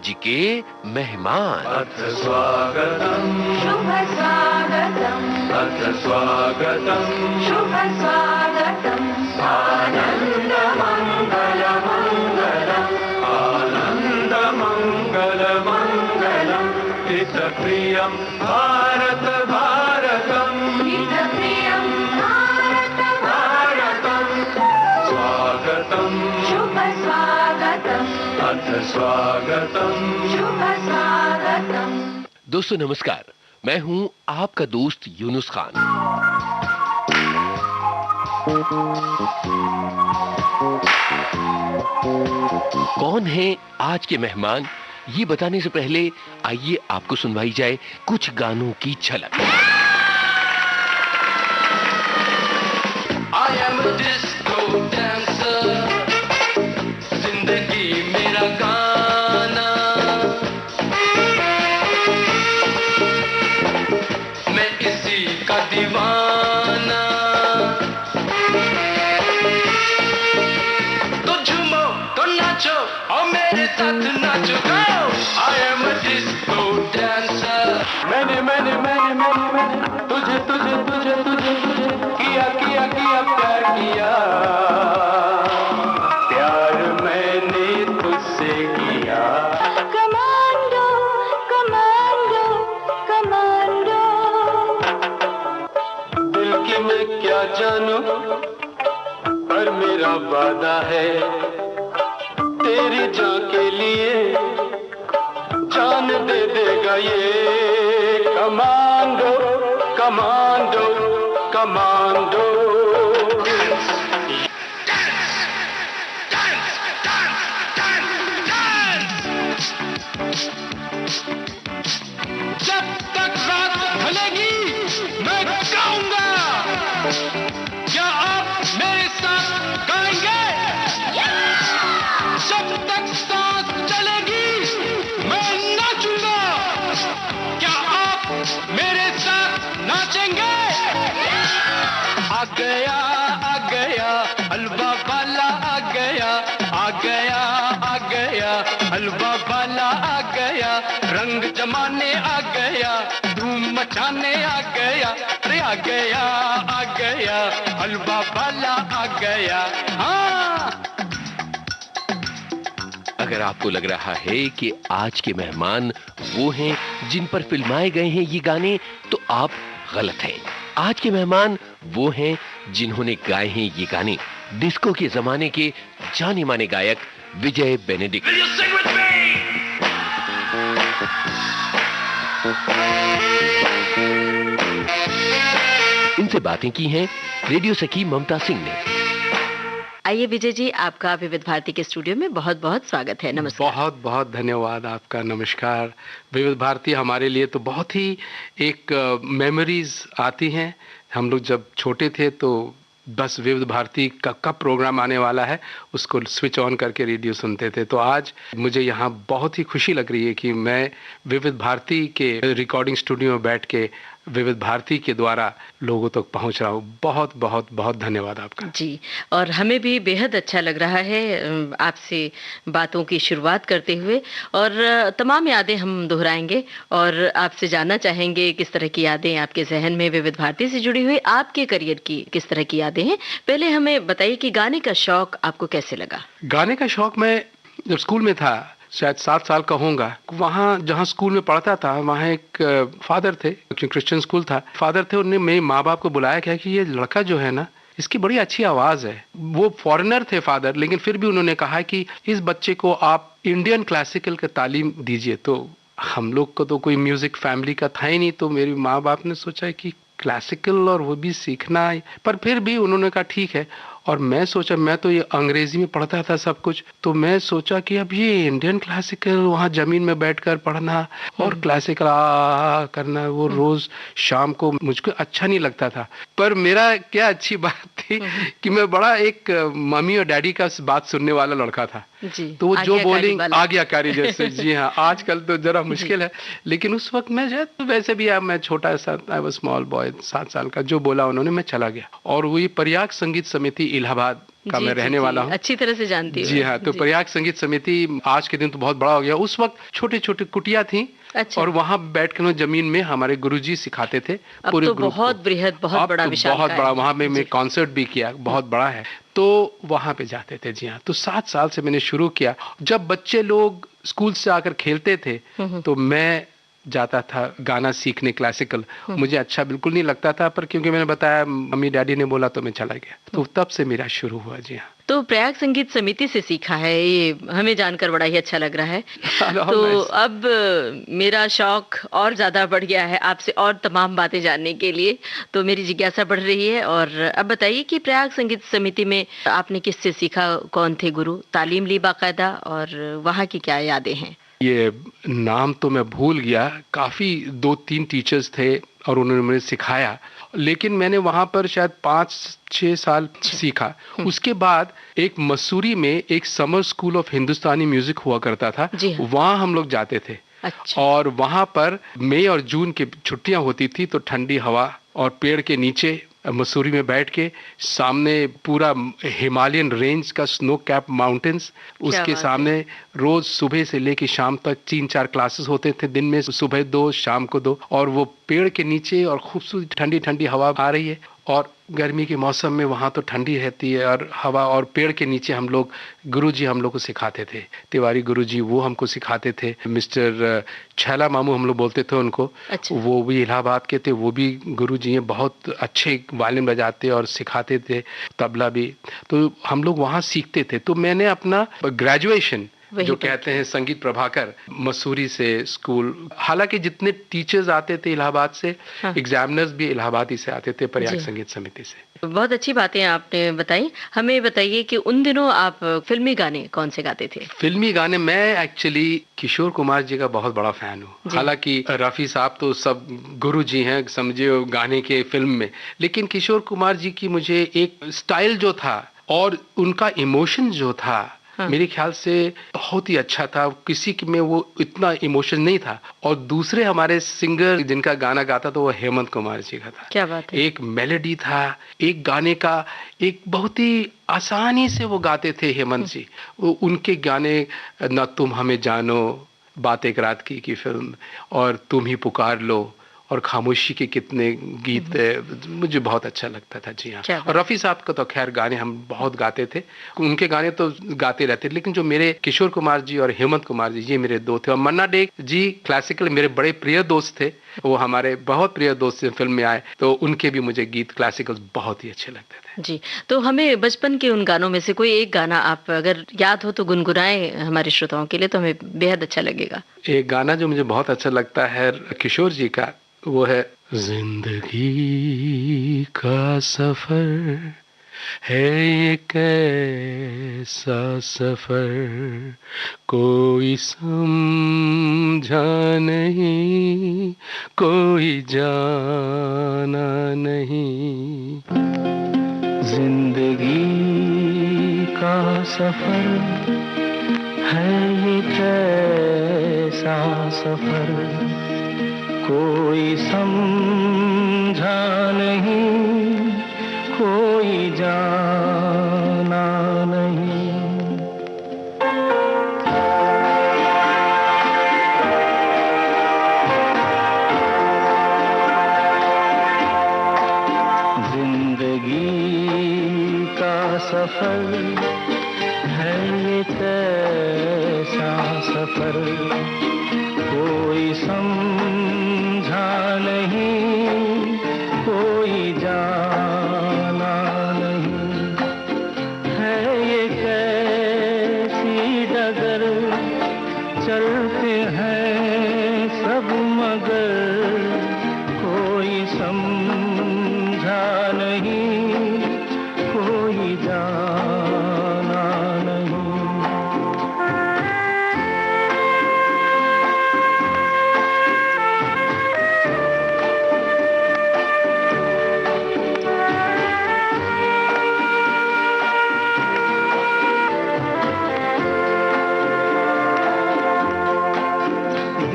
जी के मेहमान। अथ स्वागतम् शुभ स्वागतम्, अथ स्वागतम् शुभ स्वागतम्, आनंद मंगल मंगलम्, आनंद मंगल मंगलम्, हित प्रियम् भारत भारतम्, हित प्रियम् भारत भारतम्, स्वागतम् शुभ स्वागतम्, अथ स्वागतम् शुभ स्वागतम्। दोस्तों नमस्कार, मैं हूं आपका दोस्त यूनुस खान। कौन है आज के मेहमान, ये बताने से पहले आइए आपको सुनवाई जाए कुछ गानों की झलक। I am a disco dancer, जिंदगी मेरा गाना, मैं इसी का दीवाना, तो झूमो तो नाचो और मेरे साथ नाचो। Go! I am a disco dancer, मैंने तुझे किया प्यार किया, प्यार मैंने तुझसे किया। कमांडो कमांडो कमांडो, दिल की मैं क्या जानूं, पर मेरा वादा है तेरी जान के लिए जान दे देगा ये। कमांडो कमांडो कमांडो, जब तक रात ढलेगी मैं गाऊंगा, क्या आप मेरे साथ गाएंगे? जब तक सांस चलेगी मैं नाचूंगा, क्या आप मेरे साथ नाचेंगे? आ गया हलवा वाला, आ गया हलवा वाला, आ गया रंग जमाने, आ गया धूम मचाने, आ गया रे, आ गया हलवा वाला, आ गया। हाँ, अगर आपको लग रहा है कि आज के मेहमान वो हैं जिन पर फिल्माए गए हैं ये गाने, तो आप गलत हैं। आज के मेहमान वो हैं जिन्होंने गाए हैं ये गाने, डिस्को के जमाने के जाने माने गायक विजय बेनेडिक्ट। इनसे बातें की हैं रेडियो सखी ममता सिंह ने। आइए विजय जी, आपका विविध भारती के स्टूडियो में बहुत बहुत स्वागत है। नमस्कार। बहुत बहुत धन्यवाद आपका, नमस्कार। विविध भारती हमारे लिए तो बहुत ही एक मेमोरीज आती हैं। हम लोग जब छोटे थे तो बस विविध भारती का कब प्रोग्राम आने वाला है उसको स्विच ऑन करके रेडियो सुनते थे। तो आज मुझे यहाँ बहुत ही खुशी लग रही है कि मैं विविध भारती के रिकॉर्डिंग स्टूडियो में बैठ के विविध भारती के द्वारा लोगों तक पहुंच रहा हूँ। बहुत बहुत बहुत धन्यवाद आपका। जी, और हमें भी बेहद अच्छा लग रहा है आपसे बातों की शुरुआत करते हुए, और तमाम यादें हम दोहराएंगे और आपसे जानना चाहेंगे किस तरह की यादें आपके जहन में विविध भारती से जुड़ी हुई, आपके करियर की किस तरह की यादें हैं। पहले हमें बताइए कि गाने का शौक आपको कैसे लगा? गाने का शौक मैं जब स्कूल में था, शायद 7 साल का होऊंगा, वहाँ जहाँ स्कूल में पढ़ता था वहाँ एक फादर थे, क्रिश्चियन स्कूल था, फादर थे, उन्होंने मेरे माँ बाप को बुलाया क्या कि ये लड़का जो है ना, इसकी बड़ी अच्छी आवाज़ है। वो फॉरेनर थे फादर, लेकिन फिर भी उन्होंने कहा कि इस बच्चे को आप इंडियन क्लासिकल का तालीम दीजिए। तो हम लोग को तो कोई म्यूज़िक फैमिली का था ही नहीं, तो मेरे माँ बाप ने सोचा कि क्लासिकल और वो भी सीखना, पर फिर भी उन्होंने कहा ठीक है। और मैं सोचा, मैं तो ये अंग्रेजी में पढ़ता था सब कुछ, तो मैं सोचा कि अब ये इंडियन क्लासिकल वहाँ जमीन में बैठकर पढ़ना और क्लासिकल करना, वो रोज शाम को मुझको अच्छा नहीं लगता था। पर मेरा क्या अच्छी बात थी कि मैं बड़ा एक मम्मी और डैडी का बात सुनने वाला लड़का था। जी, तो वो जो बोलेंगे आज्ञाकारी जैसे। जी हाँ, आजकल तो जरा मुश्किल है, लेकिन उस वक्त मैं शायद तो वैसे भी मैं छोटा सा, आई वाज स्मॉल बॉय, 7 साल का, जो बोला उन्होंने मैं चला गया। और वही प्रयाग संगीत समिति इलाहाबाद का मैं रहने वाला हूँ। अच्छी तरह से जानती हूँ। जी हाँ, तो प्रयाग संगीत समिति आज के दिन तो बहुत बड़ा हो गया, उस वक्त छोटे छोटे कुटिया थी। अच्छा। और वहाँ बैठ कर जमीन में हमारे गुरुजी सिखाते थे पूरे तो ग्रुप बहुत बृहद, बहुत बड़ा, विशाल, बहुत बड़ा। वहाँ में मैं कॉन्सर्ट भी किया, बहुत बड़ा है। तो वहाँ पे जाते थे। जी हाँ, तो 7 साल से मैंने शुरू किया। जब बच्चे लोग स्कूल से आकर खेलते थे तो मैं जाता था गाना सीखने, क्लासिकल। मुझे अच्छा बिल्कुल नहीं लगता था, पर क्योंकि मैंने बताया मम्मी डैडी ने बोला तो मैं चला गया। तो तब से मेरा शुरू हुआ। जी हाँ। तो प्रयाग संगीत समिति से सीखा है, ये हमें जानकर बड़ा ही अच्छा लग रहा है। तो अब मेरा शौक और ज्यादा बढ़ गया है आपसे और तमाम बातें जानने के लिए, तो मेरी जिज्ञासा बढ़ रही है। और अब बताइए कि प्रयाग संगीत समिति में आपने किससे सीखा, कौन थे गुरु, तालीम ली बाकायदा, और वहाँ की क्या यादें हैं? ये नाम तो मैं भूल गया, काफी 2-3 टीचर्स थे और उन्होंने मुझे सिखाया, लेकिन मैंने वहाँ पर शायद 5-6 साल सीखा। उसके बाद एक मसूरी में एक summer school of Hindustani music हुआ करता था, वहाँ हम लोग जाते थे। अच्छा। और वहाँ पर मई और जून की छुट्टियाँ होती थी, तो ठंडी हवा और पेड़ के नीचे मसूरी में बैठ के सामने पूरा हिमालयन रेंज का स्नो कैप माउंटेन्स, उसके सामने रोज सुबह से लेके शाम तक 3-4 क्लासेस होते थे। दिन में सुबह 2, शाम को 2, और वो पेड़ के नीचे और खूबसूरत ठंडी ठंडी हवा आ रही है। और गर्मी के मौसम में वहाँ तो ठंडी रहती है और हवा, और पेड़ के नीचे हम लोग, गुरुजी हम लोग को सिखाते थे, तिवारी गुरुजी, वो हमको सिखाते थे। मिस्टर छैला मामू हम लोग बोलते थे उनको। अच्छा। वो भी इलाहाबाद के थे, वो भी गुरुजी हैं, बहुत अच्छे वायलिन बजाते और सिखाते थे, तबला भी। तो हम लोग वहाँ सीखते थे। तो मैंने अपना ग्रेजुएशन, जो कहते हैं संगीत प्रभाकर, मसूरी से स्कूल, हालांकि जितने टीचर्स आते थे इलाहाबाद से, एग्जामिनर्स भी इलाहाबादी से आते थे, प्रयाग संगीत समिति से। बहुत अच्छी बातें आपने बताई। हमें बताइए कि उन दिनों आप फिल्मी गाने कौन से गाते थे? फिल्मी गाने मैं एक्चुअली किशोर कुमार जी का बहुत बड़ा फैन हूँ। हालांकि रफी साहब तो सब गुरु जी हैं समझिए गाने के फिल्म में, लेकिन किशोर कुमार जी की मुझे एक स्टाइल जो था और उनका इमोशन जो था, मेरे ख्याल से बहुत ही अच्छा था। किसी में वो इतना इमोशन नहीं था। और दूसरे हमारे सिंगर जिनका गाना गाता था वो हेमंत कुमार जी का था। क्या बात है। एक मेलोडी था, एक गाने का, एक बहुत ही आसानी से वो गाते थे हेमंत जी। उनके गाने, न तुम हमें जानो, बात एक रात की फिल्म, और तुम ही पुकार लो, और खामोशी के कितने गीत मुझे बहुत अच्छा लगता था। जी हाँ। और रफ़ी साहब का तो खैर गाने हम बहुत गाते थे, उनके गाने तो गाते रहते थे। लेकिन जो मेरे किशोर कुमार जी और हेमंत कुमार जी, ये मेरे दो थे। और मन्ना डे जी क्लासिकल मेरे बड़े प्रिय दोस्त थे, वो हमारे बहुत प्रिय दोस्त से फिल्म में आए, तो उनके भी मुझे गीत क्लासिकल बहुत ही अच्छे लगते थे। जी, तो हमें बचपन के उन गानों में से कोई एक गाना आप अगर याद हो तो गुनगुनाएं हमारे श्रोताओं के लिए, तो हमें बेहद अच्छा लगेगा। एक गाना जो मुझे बहुत अच्छा लगता है किशोर जी का, वो है जिंदगी का सफर है ये कैसा सफर, कोई समझा नहीं, कोई जाना नहीं। जिंदगी का सफर है ये कैसा सफर, कोई समझा नहीं, कोई जाना नहीं। जिंदगी का सफर है ये कैसा सफर, कोई समझा नहीं, कोई जाना नहीं। है ये कैसी डगर, चलते हैं सब मगर, कोई समझा नहीं, कोई जाना नहीं।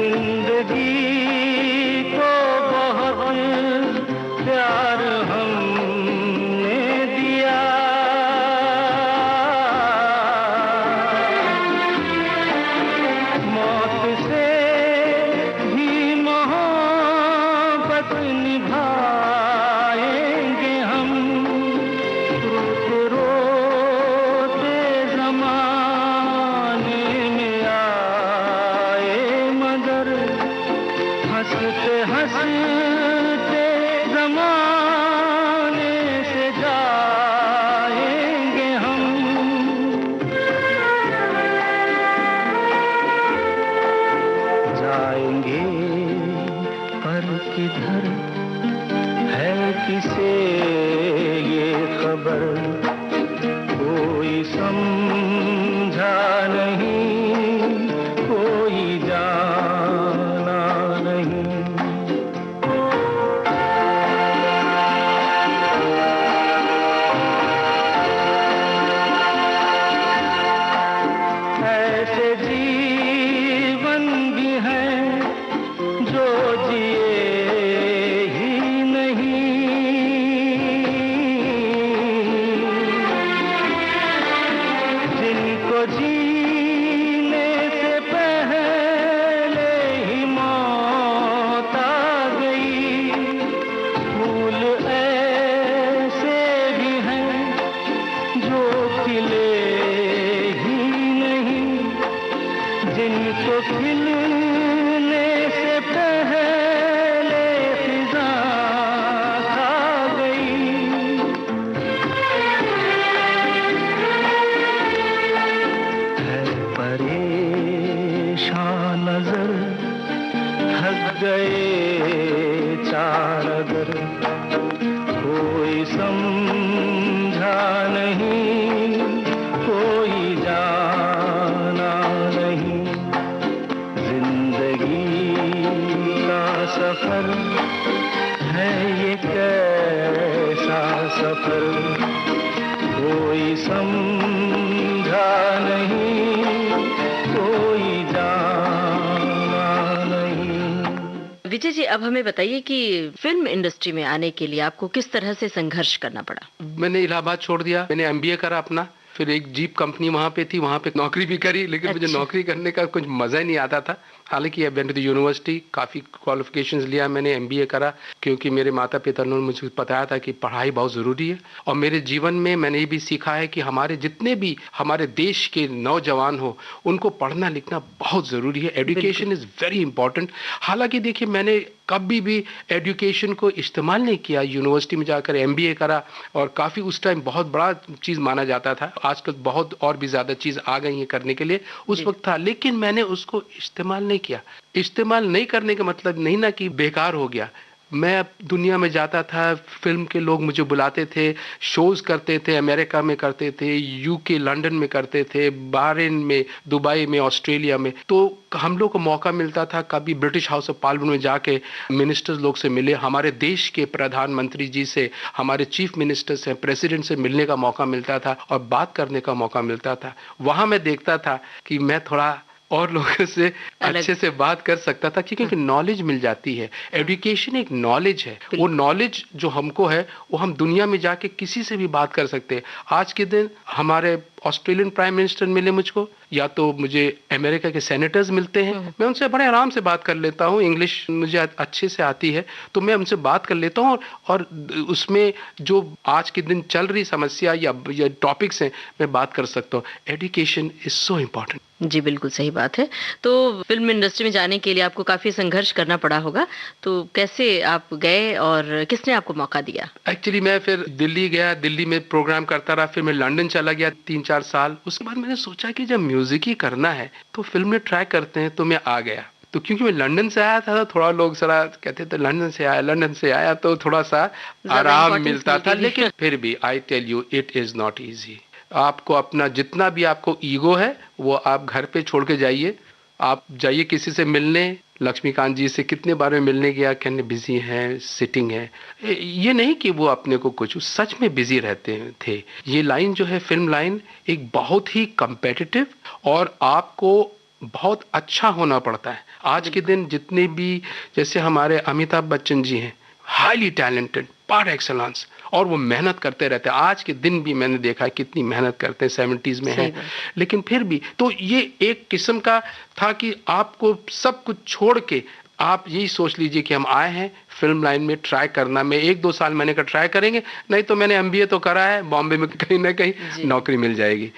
जिंदगी को बहुत प्यार हमने दिया, घंटे जमाने से जाएंगे हम, जाएंगे पर किधर है किसे ये खबर, कोई समझा नहीं, कोई जाना नहीं। ऐसे जीवन भी हैं जो जिए ही नहीं, जिनको जीने से पहले ही मौत आ गई। फूल ऐसे भी हैं जो खिले ही नहीं, जिनको खिलने से पहले फिजा खा गई। है परेशान नजर, थक गए चार अगर, कोई समझा नहीं, कोई जाना नहीं। जिंदगी का सफर है ये कैसा सफर, कोई समझा नहीं, कोई जाना नहीं। विजय जी, अब हमें बताइए कि फिल्म इंडस्ट्री में आने के लिए आपको किस तरह से संघर्ष करना पड़ा? मैंने इलाहाबाद छोड़ दिया, मैंने एमबीए करा अपना, फिर एक जीप कंपनी वहाँ पे थी, वहाँ पे नौकरी भी करी, लेकिन मुझे अच्छा। नौकरी करने का कुछ मजा ही नहीं आता था। हालांकि I went to the university, काफ़ी क्वालिफिकेशंस लिया मैंने, एमबीए करा, क्योंकि मेरे माता पिता ने मुझे बताया था कि पढ़ाई बहुत ज़रूरी है। और मेरे जीवन में मैंने ये भी सीखा है कि हमारे जितने भी हमारे देश के नौजवान हो, उनको पढ़ना लिखना बहुत ज़रूरी है। Education is very important. हालांकि देखिए, मैंने कभी भी एजुकेशन को इस्तेमाल नहीं किया। यूनिवर्सिटी में जाकर एमबीए करा, और काफ़ी उस टाइम बहुत बड़ा चीज़ माना जाता था। आजकल बहुत और भी ज़्यादा चीज़ आ गई हैं करने के लिए, उस वक्त था, लेकिन मैंने उसको इस्तेमाल नहीं किया। इस्तेमाल नहीं करने का मतलब नहीं ना कि बेकार हो गया। मैं अब दुनिया में जाता था, फिल्म के लोग मुझे बुलाते थे, शोज करते थे, अमेरिका में करते थे, यूके लंदन में करते थे, बहरीन में, दुबई में, ऑस्ट्रेलिया में। तो हम लोग को मौका मिलता था, कभी ब्रिटिश हाउस ऑफ पार्लियामेंट में जाके मिनिस्टर्स लोग से मिले, हमारे देश के प्रधानमंत्री जी से, हमारे चीफ मिनिस्टर से, प्रेसिडेंट से मिलने का मौका मिलता था और बात करने का मौका मिलता था। वहाँ मैं देखता था कि मैं थोड़ा और लोगों से अच्छे से बात कर सकता था, क्योंकि नॉलेज मिल जाती है। एजुकेशन एक नॉलेज है, वो नॉलेज जो हमको है वो हम दुनिया में जाके किसी से भी बात कर सकते हैं। आज के दिन हमारे ऑस्ट्रेलियन प्राइम मिनिस्टर मिले मुझको, या तो मुझे अमेरिका के सेनेटर्स मिलते हैं, मैं उनसे बड़े आराम से बात कर लेता हूँ। इंग्लिश मुझे अच्छे से आती है, तो मैं उनसे बात कर लेता हूँ, और उसमें जो आज के दिन चल रही समस्या या टॉपिक्स हैं, मैं बात कर सकता हूँ। Education is so important. जी, बिल्कुल सही बात है। तो फिल्म इंडस्ट्री में जाने के लिए आपको काफी संघर्ष करना पड़ा होगा, तो कैसे आप गए और किसने आपको मौका दिया? एक्चुअली मैं फिर दिल्ली गया, दिल्ली में प्रोग्राम करता रहा, फिर मैं लंदन चला गया 3-4 साल। उसके बाद मैंने सोचा कि जब म्यूजिक ही करना है तो फिल्म में ट्राई करते हैं, तो मैं आ गया। तो क्योंकि मैं लंदन से आया था, थोड़ा लोग जरा कहते थे लंदन से आया तो थोड़ा सा आराम मिलता था, लेकिन फिर भी I tell you it is not easy. आपको अपना जितना भी आपको ईगो है वो आप घर पे छोड़ के जाइए। आप जाइए किसी से मिलने, लक्ष्मीकांत जी से कितने बार में मिलने गया, कहने बिजी हैं, सिटिंग है। ये नहीं कि वो अपने को कुछ, सच में बिजी रहते थे। ये लाइन जो है, फिल्म लाइन, एक बहुत ही कम्पेटिटिव और आपको बहुत अच्छा होना पड़ता है। आज के दिन जितने भी, जैसे हमारे अमिताभ बच्चन जी हैं, हाईली टैलेंटेड, पार एक्सेलेंस, और वो मेहनत करते रहते हैं। आज के दिन भी मैंने देखा है कितनी मेहनत करते हैं, 70s में हैं, लेकिन फिर भी तो ये एक किस्म का था कि आपको सब कुछ छोड़ के आप यही सोच लीजिए कि हम आए हैं फिल्म लाइन में ट्राई करना। मैं 1-2 साल मैंने कहा ट्राई करेंगे, नहीं तो मैंने एमबीए तो करा है, बॉम्बे में कहीं ना कहीं नौकरी मिल जाएगी।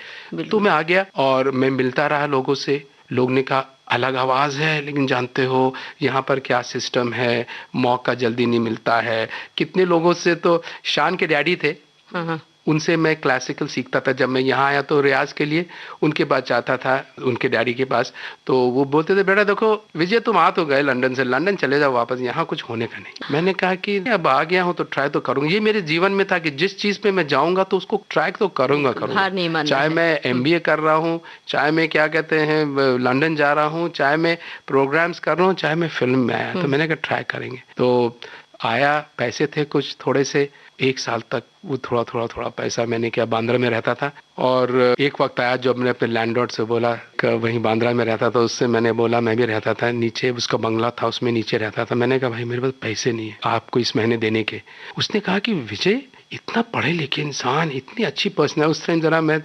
तो मैं आ गया और मैं मिलता रहा लोगों से। लोग ने कहा अलग आवाज़ है, लेकिन जानते हो यहाँ पर क्या सिस्टम है, मौका जल्दी नहीं मिलता है। कितने लोगों से तो शान के डैडी थे, हाँ हाँ। उनसे मैं क्लासिकल सीखता था। जब मैं यहाँ आया तो रियाज के लिए उनके पास जाता था, उनके डैडी के पास। तो वो बोलते थे, बेटा देखो विजय तुम आ तो गए लंदन से, लंदन चले जाओ वापस, यहाँ कुछ होने का नहीं। मैंने कहा कि अब आ गया हूँ तो ट्राई तो करूँगा। ये मेरे जीवन में था कि जिस चीज़ पे मैं जाऊँगा तो उसको ट्राई तो करूँगा हार नहीं मानना चाहे है। मैं MBA कर रहा हूँ, चाहे मैं क्या कहते हैं लंदन जा रहा हूँ, चाहे मैं प्रोग्राम्स कर रहा हूँ, चाहे मैं फिल्म में आया। तो मैंने कहा ट्राई करेंगे। तो आया, पैसे थे कुछ थोड़े से, 1 साल तक वो थोड़ा पैसा मैंने किया। बांद्रा में रहता था और एक वक्त आया जब मैंने अपने लैंडलॉर्ड से बोला कि वहीं बांद्रा में रहता था, उससे मैंने बोला, मैं भी रहता था नीचे, उसका बंगला था उसमें नीचे रहता था। मैंने कहा भाई मेरे पास पैसे नहीं है आपको इस महीने देने के। उसने कहा कि विजय इतना पढ़े लिखे इंसान, इतनी अच्छी पर्सनल, उस टाइम जरा मैं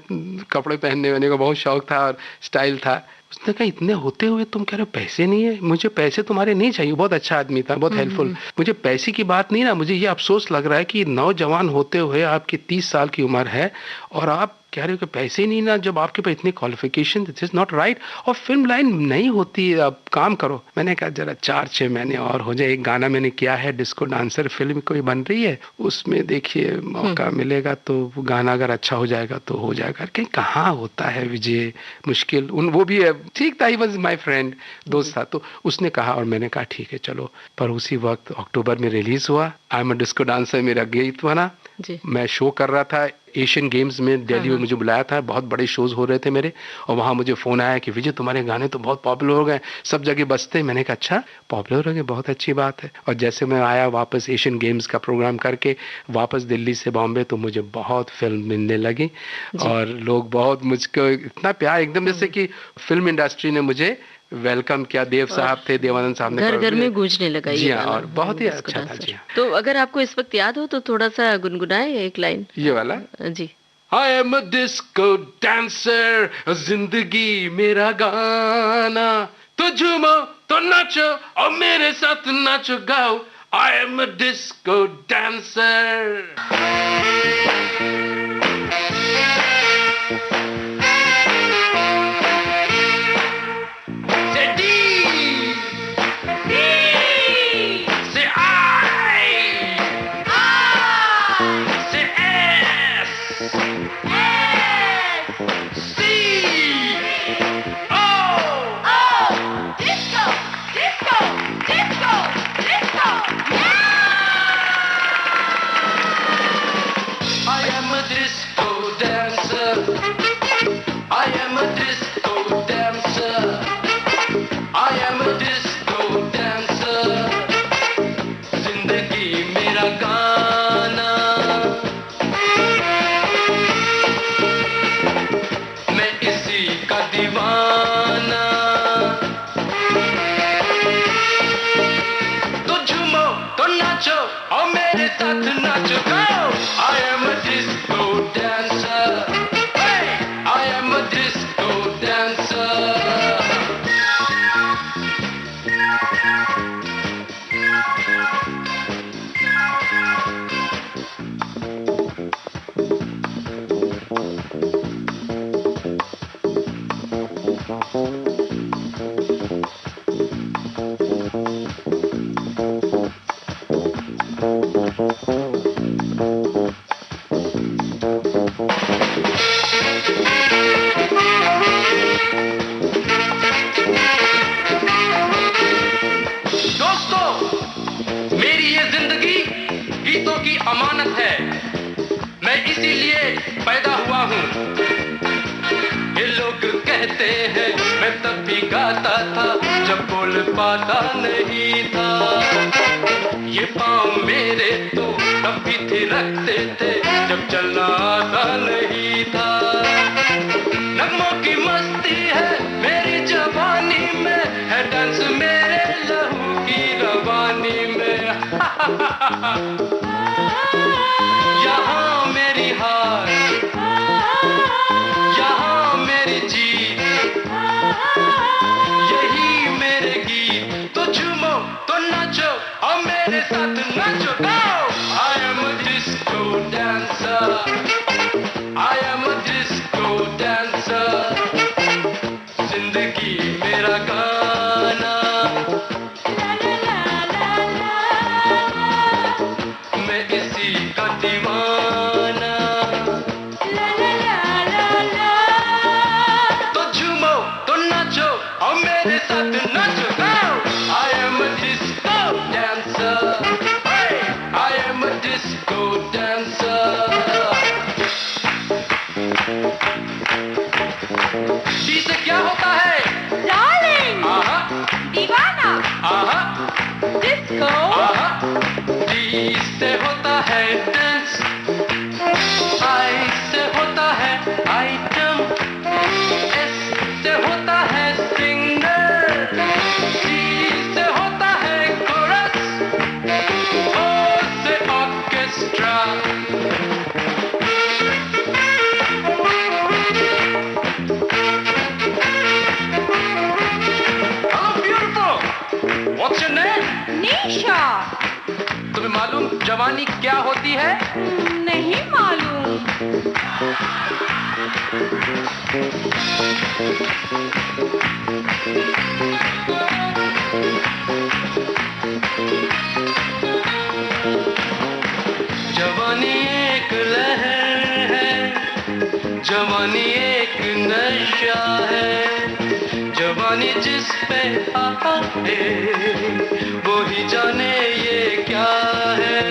कपड़े पहनने वेने का बहुत शौक था और स्टाइल था। उसने कहा इतने होते हुए तुम कह रहे हो पैसे नहीं है? मुझे पैसे तुम्हारे नहीं चाहिए। बहुत अच्छा आदमी था, बहुत हेल्पफुल। मुझे पैसे की बात नहीं ना, मुझे ये अफसोस लग रहा है कि नौजवान होते हुए आपकी 30 साल की उम्र है और आप कह रहे हो कि पैसे नहीं ना, जब आपके पास इतनी qualification, this is not right. और फिल्म लाइन नहीं होती, आप काम करो। मैंने कहा जरा 4-6 महीने और हो जाए। एक गाना मैंने किया है, डिस्को डांसर फिल्म कोई बन रही है, उसमें देखिए मौका मिलेगा तो गाना अगर अच्छा हो जाएगा तो हो जाएगा। कहीं कहाँ होता है विजय, मुश्किल। वो भी है, ठीक था, ही वॉज माई फ्रेंड, दोस्त था। तो उसने कहा और मैंने कहा ठीक है चलो। पर उसी वक्त अक्टूबर में रिलीज हुआ I am a disco dancer, मेरा गीत बना। मैं शो कर रहा था एशियन गेम्स में, दिल्ली में मुझे बुलाया था, बहुत बड़े शोज हो रहे थे मेरे, और वहाँ मुझे फ़ोन आया कि विजय तुम्हारे गाने तो बहुत पॉपुलर हो गए, सब जगह बजते। मैंने कहा अच्छा पॉपुलर हो गए, बहुत अच्छी बात है। और जैसे मैं आया वापस एशियन गेम्स का प्रोग्राम करके वापस दिल्ली से बॉम्बे, तो मुझे बहुत फिल्म मिलने लगी और लोग बहुत मुझको इतना प्यार, एकदम जैसे कि फिल्म इंडस्ट्री ने मुझे वेलकम किया। देव साहब थे, देवानंद साहब ने, घर घर में गूंजने लगा ये गाना। और बहुत ही अच्छा था जी। तो अगर आपको इस वक्त याद हो तो थोड़ा सा गुनगुनाए एक लाइन, ये वाला जी। I am a disco dancer, जिंदगी मेरा गाना, तो झूमो तो नाचो और मेरे साथ नाचो गाओ। I am a disco dancer। पाता नहीं था, ये पाँव मेरे तो तब भी थिरकते थे जब चलना आता नहीं था। नगमों की मस्ती है मेरी जवानी में, है डांस मेरे लहू की रवानी में। यहाँ मेरी हार, यहाँ मेरी जीत, यही मेरे गीत। तो झूमो तो नाचो और मेरे साथ नाचो। Go! I am a disco dancer, I am a disco dancer, जिंदगी मेरा गाना। मेरे साथ नाचो I am a disco dancer hey I am a disco dancer D से क्या होता है डार्लिंग, दीवाना, डिस्को डी से होता है डांस आई से होता है आइटम एस से होता है सिंगर सी से होता है कोरस ओ से ऑर्केस्ट्रा What's your name? निशा। तुम्हें मालूम जवानी क्या होती है? नहीं मालूम। जवानी एक लहर है, जवानी एक नशा है, जवानी जिस पे आए वो ही जाने ये क्या है।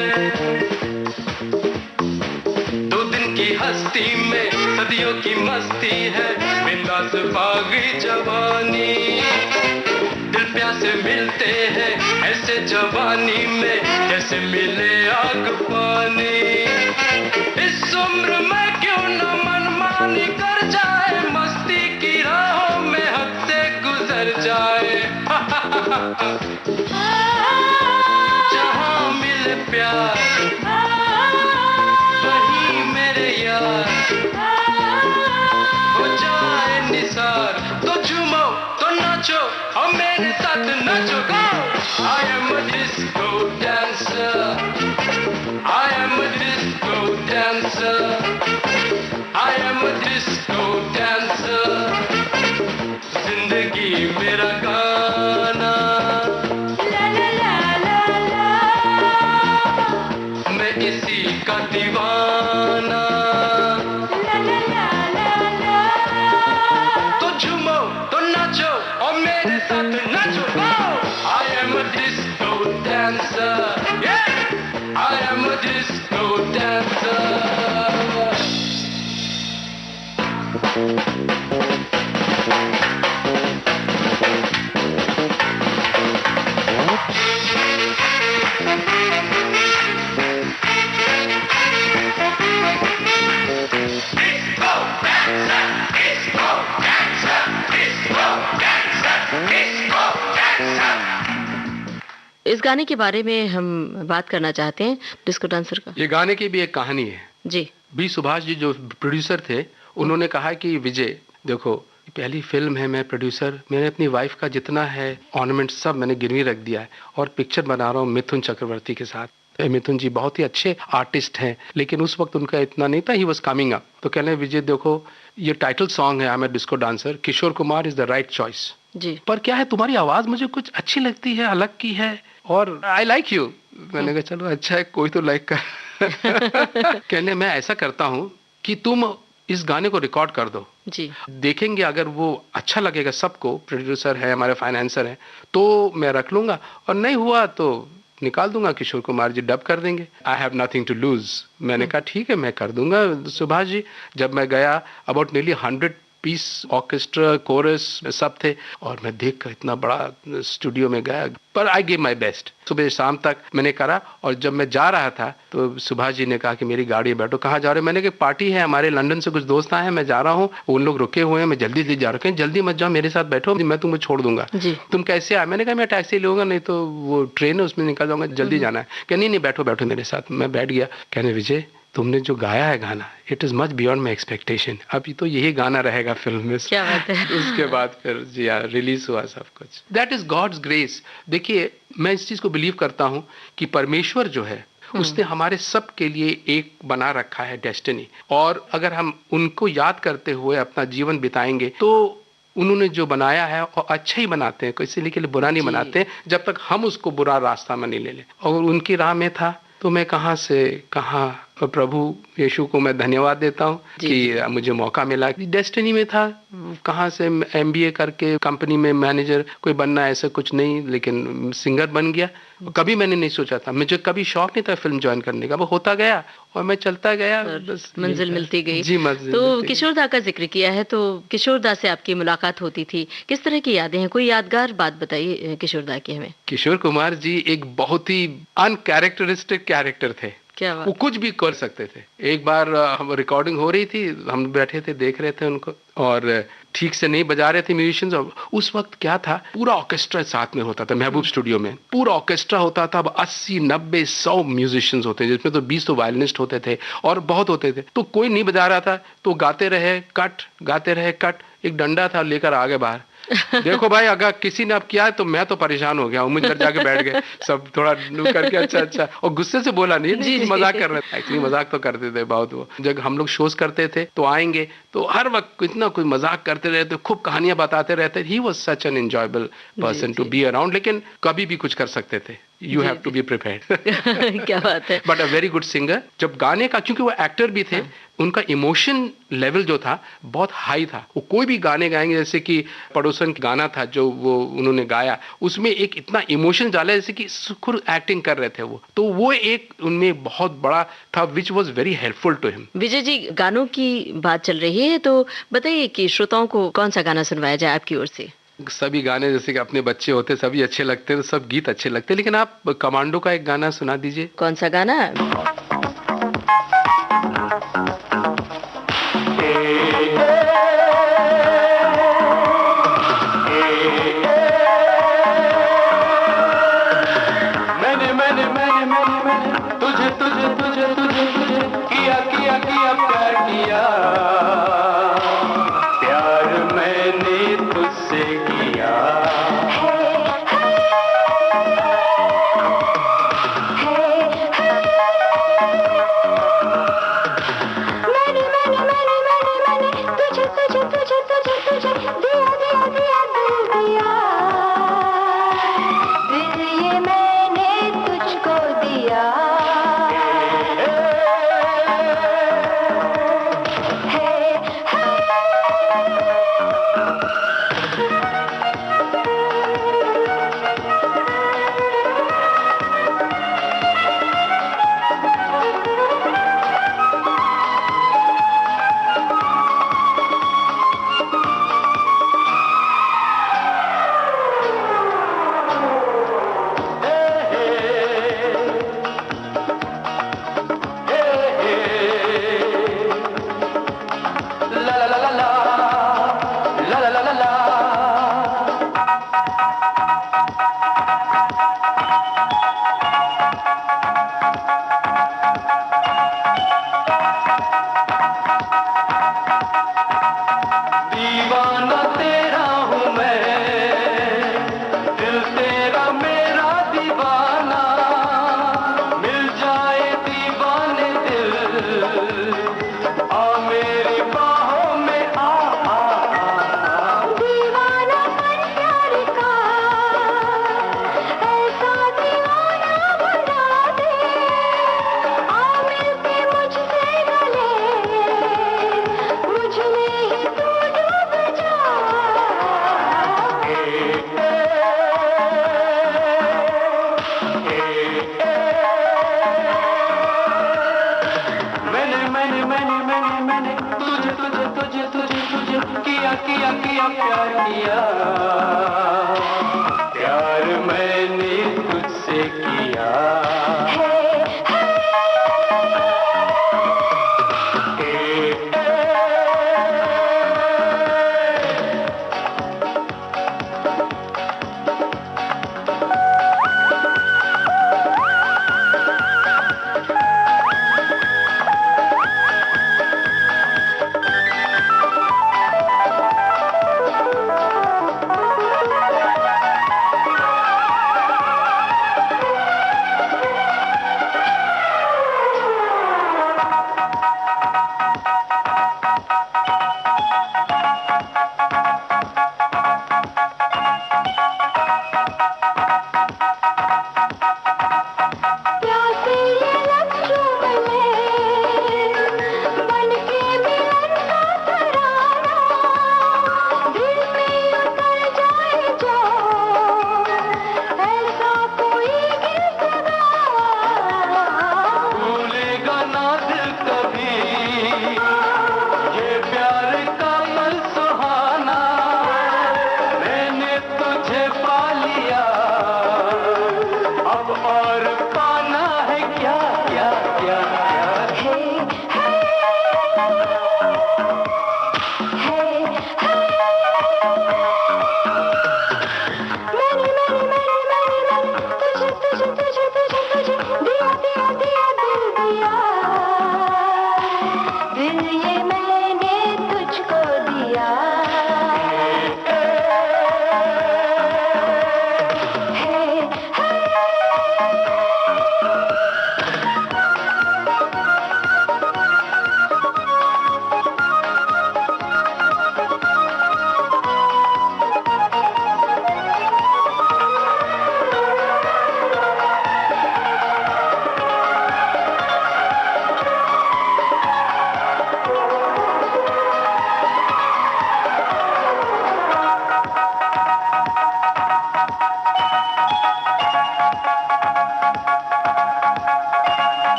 2 दिन की हस्ती में सदियों की मस्ती है, बिंदास बागी जवानी। दिल प्यासे मिलते हैं ऐसे जवानी में जैसे मिले आग पानी। इस उम्र में क्यों न मनमानी कर जाए, मस्ती की राहों में हद से गुजर जाए। जहाँ मिले प्यार वहीं मेरे यार हो जाए निसार। तो झूमो तो नाचो और मेरे साथ नाचो। I am a disco dancer, I am a disco dancer, I am a disco dancer। जिंदगी मेरा गाना ला ला ला ला ला, मैं इसी का दीवाना। ला ला ला ला ला। तो झूमो तो नाचो और मेरे साथ नाचो। I am a disco dancer, yeah, I am a disco dancer। इस गाने के बारे में हम बात करना चाहते हैं, डिस्को डांसर का। ये गाने की भी एक कहानी है। जी। बी सुभाष जी जो प्रोड्यूसर थे, उन्होंने कहा कि विजय देखो, पहली फिल्म है, मैं प्रोड्यूसर, मैंने अपनी वाइफ का जितना है ऑर्नामेंट सब मैंने गिरवी रख दिया है और पिक्चर बना रहा हूँ मिथुन चक्रवर्ती के साथ। मिथुन जी बहुत ही अच्छे आर्टिस्ट हैं, लेकिन उस वक्त उनका इतना नहीं था, ही वाज कमिंग अप। तो कह रहे हैं विजय देखो, ये टाइटल सॉन्ग है I am a disco dancer, Kishore Kumar is the right choice. जी। पर क्या है, तुम्हारी आवाज मुझे कुछ अच्छी लगती है, अलग की है और आई लाइक यू। मैंने कहा चलो अच्छा है, कोई तो लाइक कर। कहने मैं ऐसा करता हूँ कि तुम इस गाने को रिकॉर्ड कर दो, जी। देखेंगे अगर वो अच्छा लगेगा सबको, प्रोड्यूसर है हमारे, फाइनेंसर है, तो मैं रख लूंगा, और नहीं हुआ तो निकाल दूंगा, किशोर कुमार जी डब कर देंगे। I have nothing to lose. मैंने कहा ठीक है मैं कर दूंगा सुभाष जी। जब मैं गया, about nearly 100 piece orchestra chorus सब थे, और मैं देख कर इतना बड़ा स्टूडियो में गया, पर आई गिव माई बेस्ट। सुबह शाम तक मैंने करा, और जब मैं जा रहा था तो सुभाष जी ने कहा कि मेरी गाड़ी में बैठो। कहाँ जा रहे हो? मैंने कहा पार्टी है हमारे, लंदन से कुछ दोस्त आए हैं, मैं जा रहा हूँ, उन लोग रुके हुए हैं, मैं जल्दी से जा रहा हूँ। जल्दी मत जाओ, मेरे साथ बैठो, मैं तुम्हें छोड़ दूंगा। तुम कैसे आए? मैंने कहा मैं टैक्सी लूंगा, नहीं तो वो ट्रेन है उसमें निकल जाऊंगा, जल्दी जाना है। क्या नहीं बैठो बैठो मेरे साथ। मैं बैठ गया। कहने विजय तुमने जो गाया है गाना, it is much beyond my expectation. अभी तो यही गाना रहेगा फिल्म में। क्या बात है। उसके बाद फिर जी हाँ रिलीज हुआ सब कुछ। That is God's grace. देखिए मैं इस चीज को बिलीव करता हूँ कि परमेश्वर जो है उसने हमारे सब के लिए एक बना रखा है डेस्टिनी, और अगर हम उनको याद करते हुए अपना जीवन बिताएंगे तो उन्होंने जो बनाया है और अच्छा ही बनाते हैं, किसी के लिए बुरा नहीं बनाते हैं, जब तक हम उसको बुरा रास्ता में नहीं ले लें। और उनकी राह में था तो मैं कहाँ से कहाँ और प्रभु यीशु को मैं धन्यवाद देता हूँ कि मुझे मौका मिला। डेस्टिनी में था, कहाँ से MBA करके कंपनी में मैनेजर कोई बनना, ऐसा कुछ नहीं, लेकिन सिंगर बन गया। कभी मैंने नहीं सोचा था, मुझे कभी शौक नहीं था फिल्म ज्वाइन करने का, वो होता गया और मैं चलता गया, बस मंजिल मिलती गई। जी, मंजिल। तो किशोर दा का जिक्र किया है, तो किशोर दा से आपकी मुलाकात होती थी, किस तरह की यादें हैं? कोई यादगार बात बताइए किशोर दा की हमें। किशोर कुमार जी एक बहुत ही अनकैरेक्टरिस्टिक कैरेक्टर थे। क्या बात? वो कुछ भी कर सकते थे। एक बार हम रिकॉर्डिंग हो रही थी, हम बैठे थे देख रहे थे उनको, और ठीक से नहीं बजा रहे थे म्यूजिशियंस। और उस वक्त क्या था, पूरा ऑर्केस्ट्रा साथ में होता था महबूब स्टूडियो में, पूरा ऑर्केस्ट्रा होता था। अब 80, 90, 100 म्यूजिशियंस होते, जिसमें तो 20 तो वायलिनिस्ट होते थे और बहुत होते थे। तो कोई नहीं बजा रहा था, तो गाते रहे कट, गाते रहे कट। एक डंडा था लेकर आगे बाहर, देखो भाई अगर किसी ने अब किया तो मैं तो परेशान हो गया हूँ, मुझे घर जाके बैठ गए सब थोड़ा करके। अच्छा, और गुस्से से बोला नहीं, मजाक कर रहे थे, एक्चुअली मजाक तो करते थे बहुत। वो जब हम लोग शोज करते थे तो आएंगे तो हर वक्त कुछ ना कुछ मजाक करते रहते, खूब कहानियां बताते रहते। He was such an enjoyable person to be around, लेकिन कभी भी कुछ कर सकते थे। You have to be prepared. क्या बात है। But a very good singer. जब गाने का, क्योंकि वो एक्टर भी थे, उनका इमोशन लेवल जो था बहुत हाई था। वो कोई भी गाने गाएंगे, जैसे कि पड़ोसन गाना था जो वो उन्होंने गाया, उसमें एक इतना इमोशन डाला जैसे कि खुद एक्टिंग कर रहे थे वो। तो वो एक उनमें बहुत बड़ा था, which was very helpful to him. Vijay ji, गानों की बात चल रही है, तो बताइए कि श्रोताओं को कौन सा गाना सुनवाया जाए आपकी ओर से? सभी गाने जैसे कि अपने बच्चे होते सभी अच्छे लगते हैं, सब गीत अच्छे लगते हैं, लेकिन आप कमांडो का एक गाना सुना दीजिए। कौन सा गाना?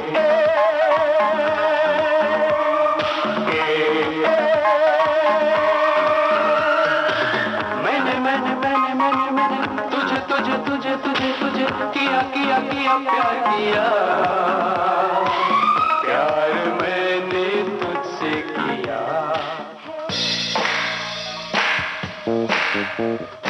प्यार किया, प्यार मैंने तुझसे किया।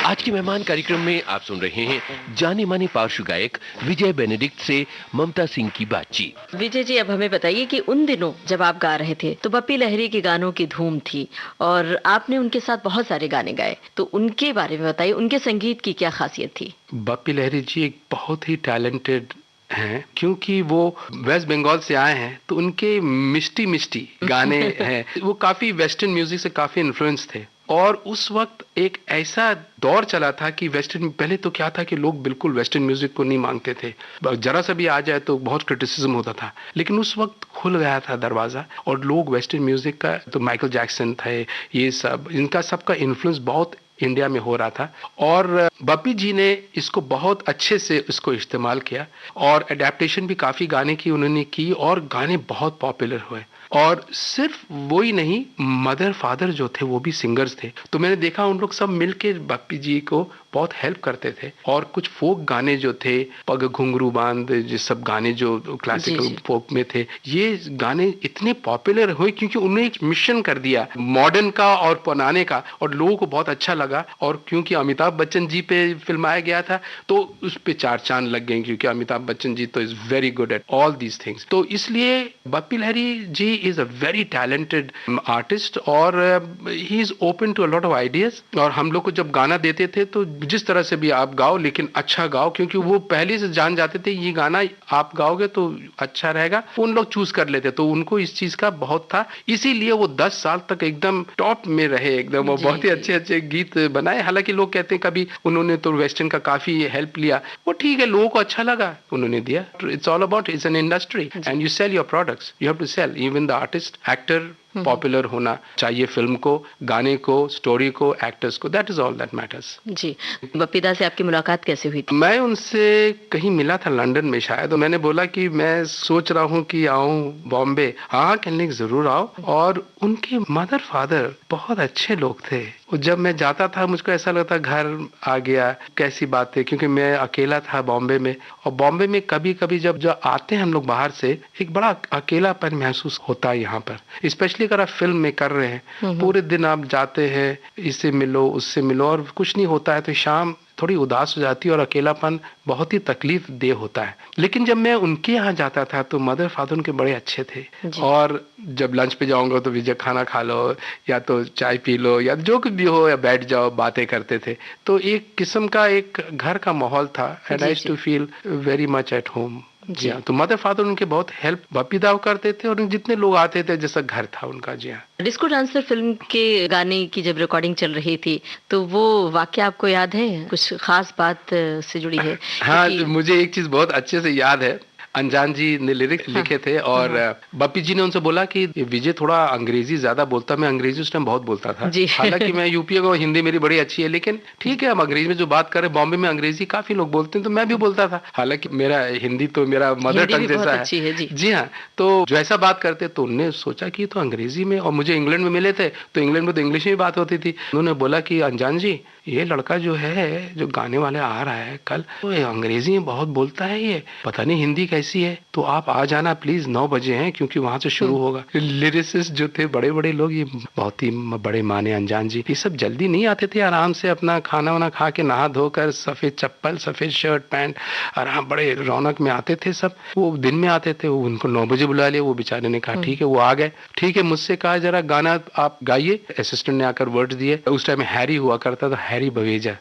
आज के मेहमान कार्यक्रम में आप सुन रहे हैं जाने माने पार्श्व गायक विजय बेनेडिक्ट से ममता सिंह की बातचीत। विजय जी, अब हमें बताइए कि उन दिनों जब आप गा रहे थे तो बप्पी लहरी के गानों की धूम थी और आपने उनके साथ बहुत सारे गाने गाए, तो उनके बारे में बताइए, उनके संगीत की क्या खासियत थी? बप्पी लहरी जी एक बहुत ही टैलेंटेड हैं, क्योंकि वो वेस्ट बंगाल से आए हैं तो उनके मिष्टी मिष्टी गाने हैं। वो काफी वेस्टर्न म्यूजिक से काफी इन्फ्लुएंस थे और उस वक्त एक ऐसा दौर चला था कि वेस्टर्न, पहले तो क्या था कि लोग बिल्कुल वेस्टर्न म्यूजिक को नहीं मांगते थे, जरा सा भी आ जाए तो बहुत क्रिटिसिज्म होता था, लेकिन उस वक्त खुल गया था दरवाजा और लोग वेस्टर्न म्यूजिक का, तो माइकल जैक्सन थे, ये सब, इनका सबका इन्फ्लुएंस बहुत इंडिया में हो रहा था और बप्पी जी ने इसको बहुत अच्छे से इसको इस्तेमाल किया और एडेप्टेशन भी काफी गाने की उन्होंने की और गाने बहुत पॉपुलर हुए। और सिर्फ वही नहीं, मदर फादर जो थे वो भी सिंगर्स थे, तो मैंने देखा उन लोग सब मिलके बप्पी जी को बहुत हेल्प करते थे और कुछ फोक गाने जो थे, पग घुंघरू बांध, ये सब गाने जो क्लासिकल फोक में थे, ये गाने इतने पॉपुलर हुए क्योंकि उन्होंने एक मिशन कर दिया मॉडर्न का और पुराने का और लोगों को बहुत अच्छा लगा। और क्योंकि अमिताभ बच्चन जी पे फिल्माया गया था तो उस पे चार चांद लग गए, क्योंकि अमिताभ बच्चन जी तो is very good at all these things. तो इसलिए Bappi Lahiri ji is a very talented artist और he is open to a lot of ideas. और हम लोग को जब गाना देते थे तो जिस तरह से भी आप गाओ, लेकिन अच्छा गाओ, क्योंकि वो पहले से जान जाते थे ये गाना आप गाओगे तो अच्छा रहेगा, उन लोग चूज कर लेते, तो उनको इस चीज का बहुत था, इसीलिए वो 10 साल तक एकदम टॉप में रहे, एकदम वो बहुत ही अच्छे अच्छे गीत बनाए। हालांकि लोग कहते हैं कभी उन्होंने तो वेस्टर्न का काफी हेल्प लिया, वो ठीक है, लोगों को अच्छा लगा, उन्होंने दिया। It's all about, it's an industry and you sell your products, you have to sell. Even the artist, actor popular होना चाहिए, फिल्म को, गाने को, स्टोरी को, एक्टर्स को, that is all that matters. जी, बप्पी दा से आपकी मुलाकात कैसे हुई थी? मैं उनसे कहीं मिला था लंदन में शायद, तो मैंने बोला कि मैं सोच रहा हूँ कि आऊँ बॉम्बे। हाँ, कहने जरूर आओ। और उनके मदर फादर बहुत अच्छे लोग थे। जब मैं जाता था मुझको ऐसा लगता घर आ गया, कैसी बात है, क्योंकि मैं अकेला था बॉम्बे में, और बॉम्बे में कभी कभी जब जो आते हैं हम लोग बाहर से, एक बड़ा अकेलापन महसूस होता है यहाँ पर, स्पेशली अगर आप फिल्म में कर रहे हैं, पूरे दिन आप जाते हैं, इससे मिलो उससे मिलो और कुछ नहीं होता है, तो शाम थोड़ी उदास हो जाती है और अकेलापन बहुत ही तकलीफ दे होता है। लेकिन जब मैं उनके यहाँ जाता था तो मदर फादर उनके बड़े अच्छे थे और जब लंच पे जाऊंगा तो विजय खाना खा लो या तो चाय पी लो या जो कुछ भी हो, या बैठ जाओ, बातें करते थे। तो एक किस्म का एक घर का माहौल था and I used to feel very much at home. जी हाँ, तो मदर फादर उनके बहुत हेल्प बप्पी दा करते थे और जितने लोग आते थे जैसा घर था उनका। जी हाँ, डिस्को डांसर फिल्म के गाने की जब रिकॉर्डिंग चल रही थी तो वो वाकया आपको याद है, कुछ खास बात से जुड़ी है? हाँ, मुझे एक चीज बहुत अच्छे से याद है, अनजान जी ने लिरिक्स लिखे थे और बप्पी जी ने उनसे बोला कि विजय थोड़ा अंग्रेजी ज्यादा बोलता, मैं अंग्रेजी उस टाइम बहुत बोलता था, हालांकि मैं यूपी का, हिंदी मेरी बड़ी अच्छी है, लेकिन ठीक है हम अंग्रेजी में जो बात करें, बॉम्बे में अंग्रेजी काफी लोग बोलते हैं तो मैं भी बोलता था, हालांकि मेरा हिंदी तो मेरा मदर टंग जैसा है। जी हाँ, तो जो ऐसा बात करते तो उन्होंने सोचा कि तो अंग्रेजी में, और मुझे इंग्लैंड में मिले थे तो इंग्लैंड में तो इंग्लिश में बात होती थी। उन्होंने बोला कि अनजान जी, ये लड़का जो है, जो गाने वाले आ रहा है कल, तो अंग्रेजी में बहुत बोलता है, ये पता नहीं हिंदी कैसी है, तो आप आ जाना प्लीज, 9 बजे हैं, क्योंकि वहां से शुरू होगा। लिरिसिस्ट जो थे बड़े बड़े लोग, ये बहुत ही बड़े माने अनजान जी, ये सब जल्दी नहीं आते थे, आराम से अपना खाना वाना खा के नहा धोकर, सफेद चप्पल, सफेद शर्ट पैंट, आराम, बड़े रौनक में आते थे सब। वो दिन में आते थे, उनको 9 बजे बुला लिया, वो बेचारे ने कहा ठीक है, वो आ गए। ठीक है, मुझसे कहा जरा गाना आप गाइए, असिस्टेंट ने आकर वर्ड्स दिए। उस टाइम हैरी हुआ करता था, हैरी बवेजा,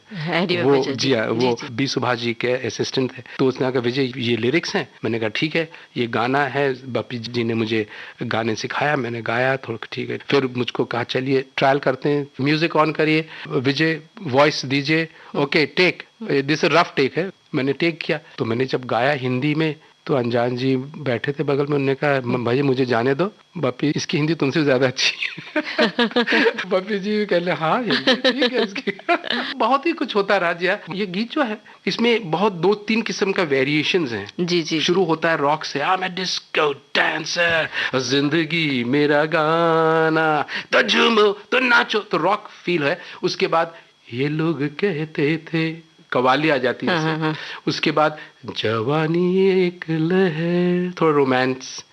वो जी हाँ, वो बी सुभाष जी के असिस्टेंट थे। तो उसने कहा विजय ये लिरिक्स हैं, मैंने कहा ठीक है, ये गाना है, बप्पी जी ने मुझे गाने सिखाया, मैंने गाया थोड़ा, ठीक है। फिर मुझको कहा चलिए ट्रायल करते हैं, म्यूजिक ऑन करिए, विजय वॉइस दीजिए, okay take, this rough take है। मैंने टेक किया, तो मैंने जब गाया हिंदी में तो अनजान जी बैठे थे बगल में, उन्होंने कहा भाई मुझे जाने दो, बप्पी इसकी हिंदी तुमसे ज्यादा अच्छी है। बप्पी जी कहले हाँ हिंदी ठीक है इसकी। बहुत ही कुछ होता रहा जी। ये गीत जो है इसमें बहुत 2-3 किस्म का वेरिएशंस हैं। जी जी। शुरू होता है रॉक से, मैं डिस्को डांसर, जिंदगी मेरा गाना, तो झूमो तो नाचो, तो रॉक फील है। उसके बाद ये लोग कहते थे, कवाली आ जाती है। हाँ। उसके बाद जवानी एक लहर, थोड़ा रोमांस,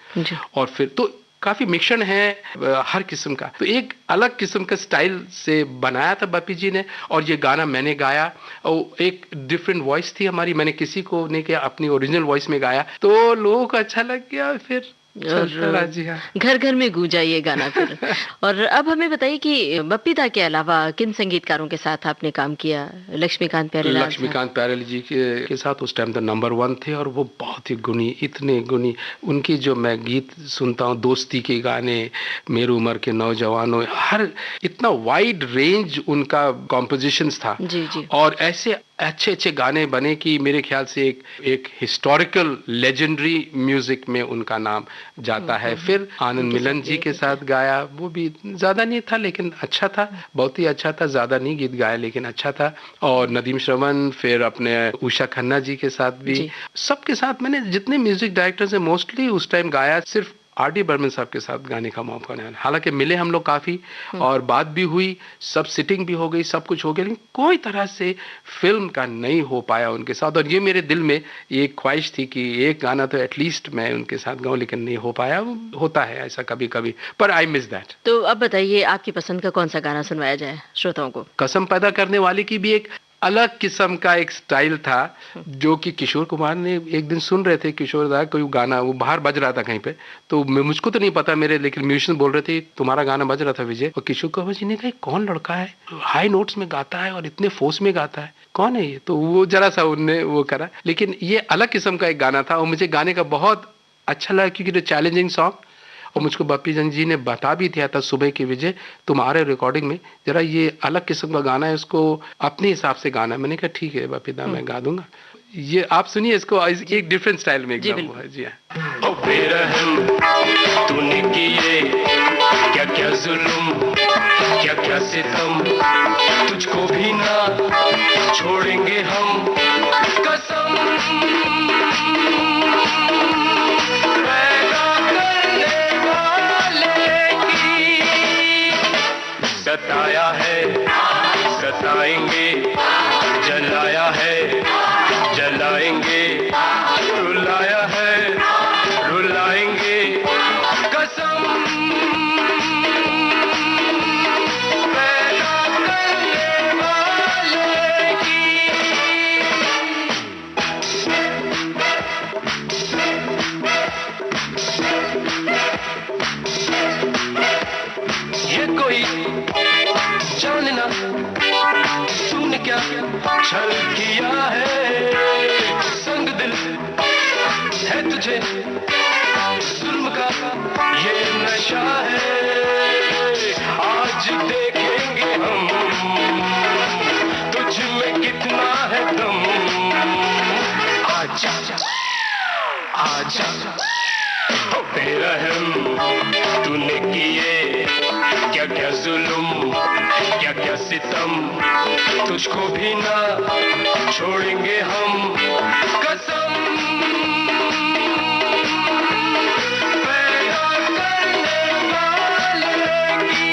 और फिर तो काफी मिश्रण है हर किस्म का। तो एक अलग किस्म का स्टाइल से बनाया था बप्पी जी ने, और ये गाना मैंने गाया, और एक डिफरेंट वॉइस थी हमारी, मैंने किसी को नहीं किया, अपनी ओरिजिनल वॉइस में गाया, तो लोगों को अच्छा लग गया। फिर घर घर में गूंजा ये गाना फिर। और अब हमें बताइए कि बप्पी दा के अलावा किन संगीतकारों के साथ आपने काम किया? लक्ष्मीकांत प्यारेलाल। लक्ष्मीकांत प्यारेलाल जी के साथ उस टाइम तो नंबर 1 थे, और वो बहुत ही गुणी, इतने गुणी। उनकी जो मैं गीत सुनता हूँ, दोस्ती के गाने, मेरी उम्र के नौजवानों, हर इतना वाइड रेंज उनका कॉम्पोजिशंस था। जी जी। और ऐसे अच्छे अच्छे गाने बने कि मेरे ख्याल से एक हिस्टोरिकल लेजेंडरी म्यूजिक में उनका नाम जाता है। फिर आनंद मिलन जी के साथ गाया, वो भी ज्यादा नहीं था लेकिन अच्छा था, बहुत ही अच्छा था, ज्यादा नहीं गीत गाया लेकिन अच्छा था। और नदीम श्रवण, फिर अपने उषा खन्ना जी के साथ भी, सबके साथ मैंने जितने म्यूजिक डायरेक्टर्स हैं मोस्टली उस टाइम गाया। सिर्फ आर डी बर्मन साहब के साथ गाने का मौका नहीं, हालांकि मिले हम लोग काफी, और बात भी हुई, सब सिटिंग भी हो गई, सब कुछ हो गया, लेकिन कोई तरह से फिल्म का नहीं हो पाया उनके साथ। और ये मेरे दिल में ये ख्वाहिश थी कि एक गाना तो एटलीस्ट मैं उनके साथ गाऊं, लेकिन नहीं हो पाया। होता है ऐसा कभी कभी, पर आई मिस दैट। तो अब बताइए आपकी पसंद का कौन सा गाना सुनवाया जाए श्रोताओं को? कसम पैदा करने वाली की भी एक अलग किस्म का एक स्टाइल था, जो कि किशोर कुमार ने एक दिन सुन रहे थे, किशोर दा कोई गाना वो बाहर बज रहा था कहीं पे, तो मुझको तो नहीं पता मेरे, लेकिन म्यूजिशियन बोल रहे थे तुम्हारा गाना बज रहा था विजय, और किशोर कुमार जी ने कहा कौन लड़का है, हाई नोट्स में गाता है और इतने फोर्स में गाता है, कौन है ये? तो वो जरा सा उनने वो करा, लेकिन ये अलग किस्म का एक गाना था, और मुझे गाने का बहुत अच्छा लगा, क्योंकि चैलेंजिंग सॉन्ग। और मुझको बप्पी जी ने बता भी दिया था सुबह के विजय तुम्हारे रिकॉर्डिंग में जरा ये अलग किस्म का गाना है, उसको अपने हिसाब से गाना। मैंने कहा ठीक है बप्पी दा मैं गा दूंगा। ये आप सुनिए इसको, एक डिफरेंट स्टाइल में एकदम हुआ है। जी हाँ। ओ बेरहम तूने किए क्या क्या जुल्म, क्या क्या सितम, तुझको भी ना छोड़ेंगे हम कसम। सताया है सताएंगे, जलाया है जलाएंगे, रुलाया है रुलाएंगे कसम। पैदा करने वाले की। ये कोई जानना तूने क्या छल किया है, संग दिल है तुझे जुल्म का ये नशा है। आज देखेंगे हम तुझ में कितना है दम। आजा आजा ओ बेरहम तूने किए क्या क्या जुल्म, क्या क्या सितम, तुझको भी ना छोड़ेंगे हम कसम। पैदा करने वाले की।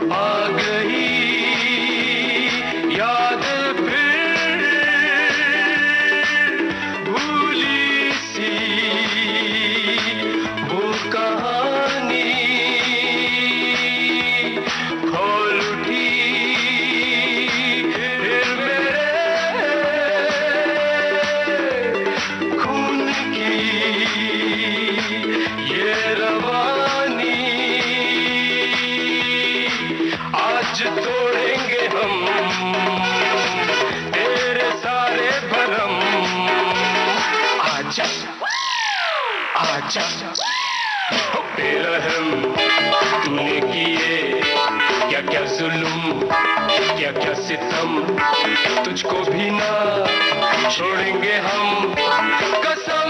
आ गई याद फिर आजा ओ बेरहम तूने किए क्या क्या जुल्म क्या क्या सितम तुझको भी ना छोड़ेंगे हम कसम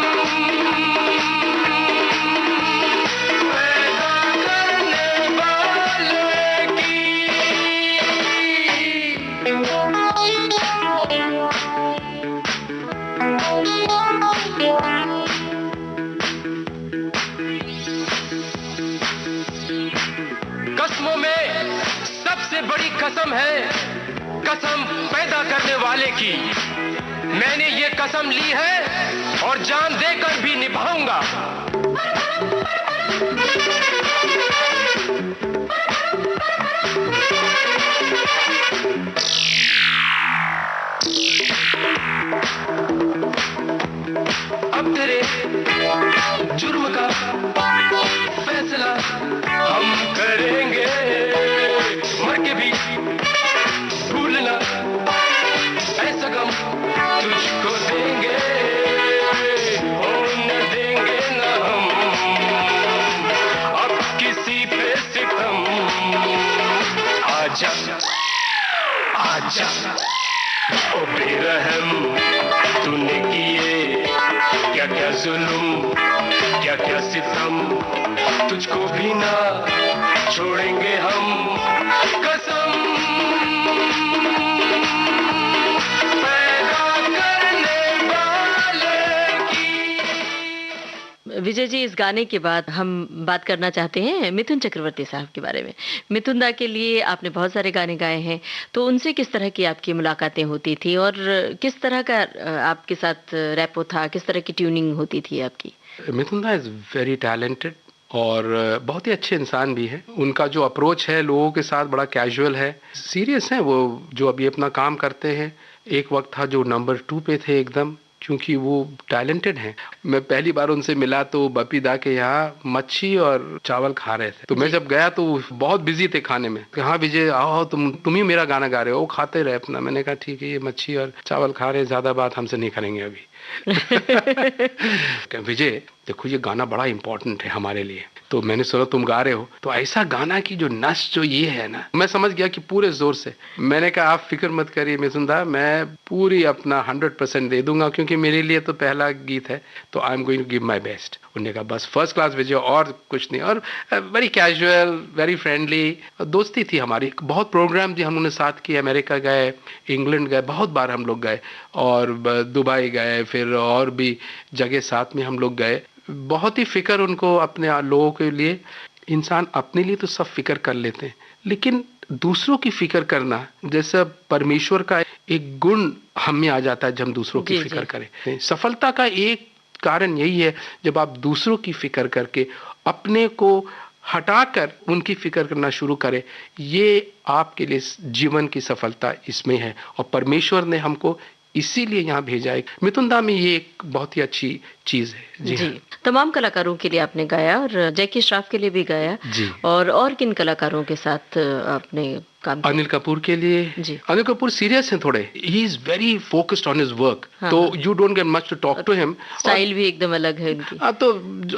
पैदा करने वाले की कसमों में सबसे बड़ी कसम है कसम पैदा करने वाले की मैंने ये कसम ली है और जान देकर भी निभाऊंगा अब तेरे जुर्म का फैसला हम करेंगे मर के भी भूलना ऐसा गम तुझको देंगे होने देंगे ना हम अब किसी पे सितम आजा आजा ओ बेरहम तूने किए क्या क्या जुल्म क्या क्या सितम तुझको भी ना छोड़ेंगे हम कसम पैदा करने वाले की। विजय जी, इस गाने के बाद हम बात करना चाहते हैं मिथुन चक्रवर्ती साहब के बारे में। मिथुन दा के लिए आपने बहुत सारे गाने गाए हैं, तो उनसे किस तरह की आपकी मुलाकातें होती थी और किस तरह का आपके साथ रैपो था, किस तरह की ट्यूनिंग होती थी आपकी? मिथुन दा इज वेरी टैलेंटेड और बहुत ही अच्छे इंसान भी है। उनका जो अप्रोच है लोगों के साथ बड़ा कैजुअल है, सीरियस है वो जो अभी अपना काम करते हैं। एक वक्त था जो नंबर 2 पे थे एकदम, क्योंकि वो टैलेंटेड हैं। मैं पहली बार उनसे मिला तो बपी दा के यहाँ मच्छी और चावल खा रहे थे, तो मैं जब गया तो बहुत बिजी थे खाने में। हाँ विजय आओ, तुम ही मेरा गाना गा रहे हो। वो खाते रहे अपना। मैंने कहा ठीक है, ये मच्छी और चावल खा रहे, ज्यादा बात हमसे नहीं करेंगे अभी। विजय देखो, ये गाना बड़ा इंपॉर्टेंट है हमारे लिए, तो मैंने सुना तुम गा रहे हो, तो ऐसा गाना की जो नस जो ये है ना, मैं समझ गया कि पूरे जोर से। मैंने कहा आप फिक्र मत करिए मिथुन दा, मैं पूरी अपना 100% दे दूंगा, क्योंकि मेरे लिए तो पहला गीत है, तो I am going to give my best. उन्होंने कहा बस फर्स्ट क्लास विजय, और कुछ नहीं। और वेरी कैजुअल, वेरी फ्रेंडली दोस्ती थी हमारी। बहुत प्रोग्राम जी हम उन्होंने साथ किए, अमेरिका गए, इंग्लैंड गए, बहुत बार हम लोग गए, और दुबई गए, फिर और भी जगह साथ में हम लोग गए। बहुत ही फिक्र उनको अपने लोगों के लिए। इंसान अपने लिए तो सब फिक्र कर लेते हैं, लेकिन दूसरों की फिक्र करना, जैसा परमेश्वर का एक गुण हम में आ जाता है जब हम दूसरों की फिक्र करें। सफलता का एक कारण यही है, जब आप दूसरों की फिक्र करके अपने को हटाकर उनकी फिक्र करना शुरू करें, ये आपके लिए जीवन की सफलता इसमें है। और परमेश्वर ने हमको इसीलिए यहाँ भेजा है। मिथुन दा में ये एक बहुत ही अच्छी चीज है। जी, जी। तमाम कलाकारों के लिए आपने गाया और जैकी श्रॉफ के लिए भी गाया जी। और किन कलाकारों के साथ आपने काम किया? अनिल कपूर के लिए जी। अनिल कपूर सीरियस हैं थोड़े, he is very focused on his work, तो you don't get much to talk to him. Style भी एकदम अलग है उनकी। तो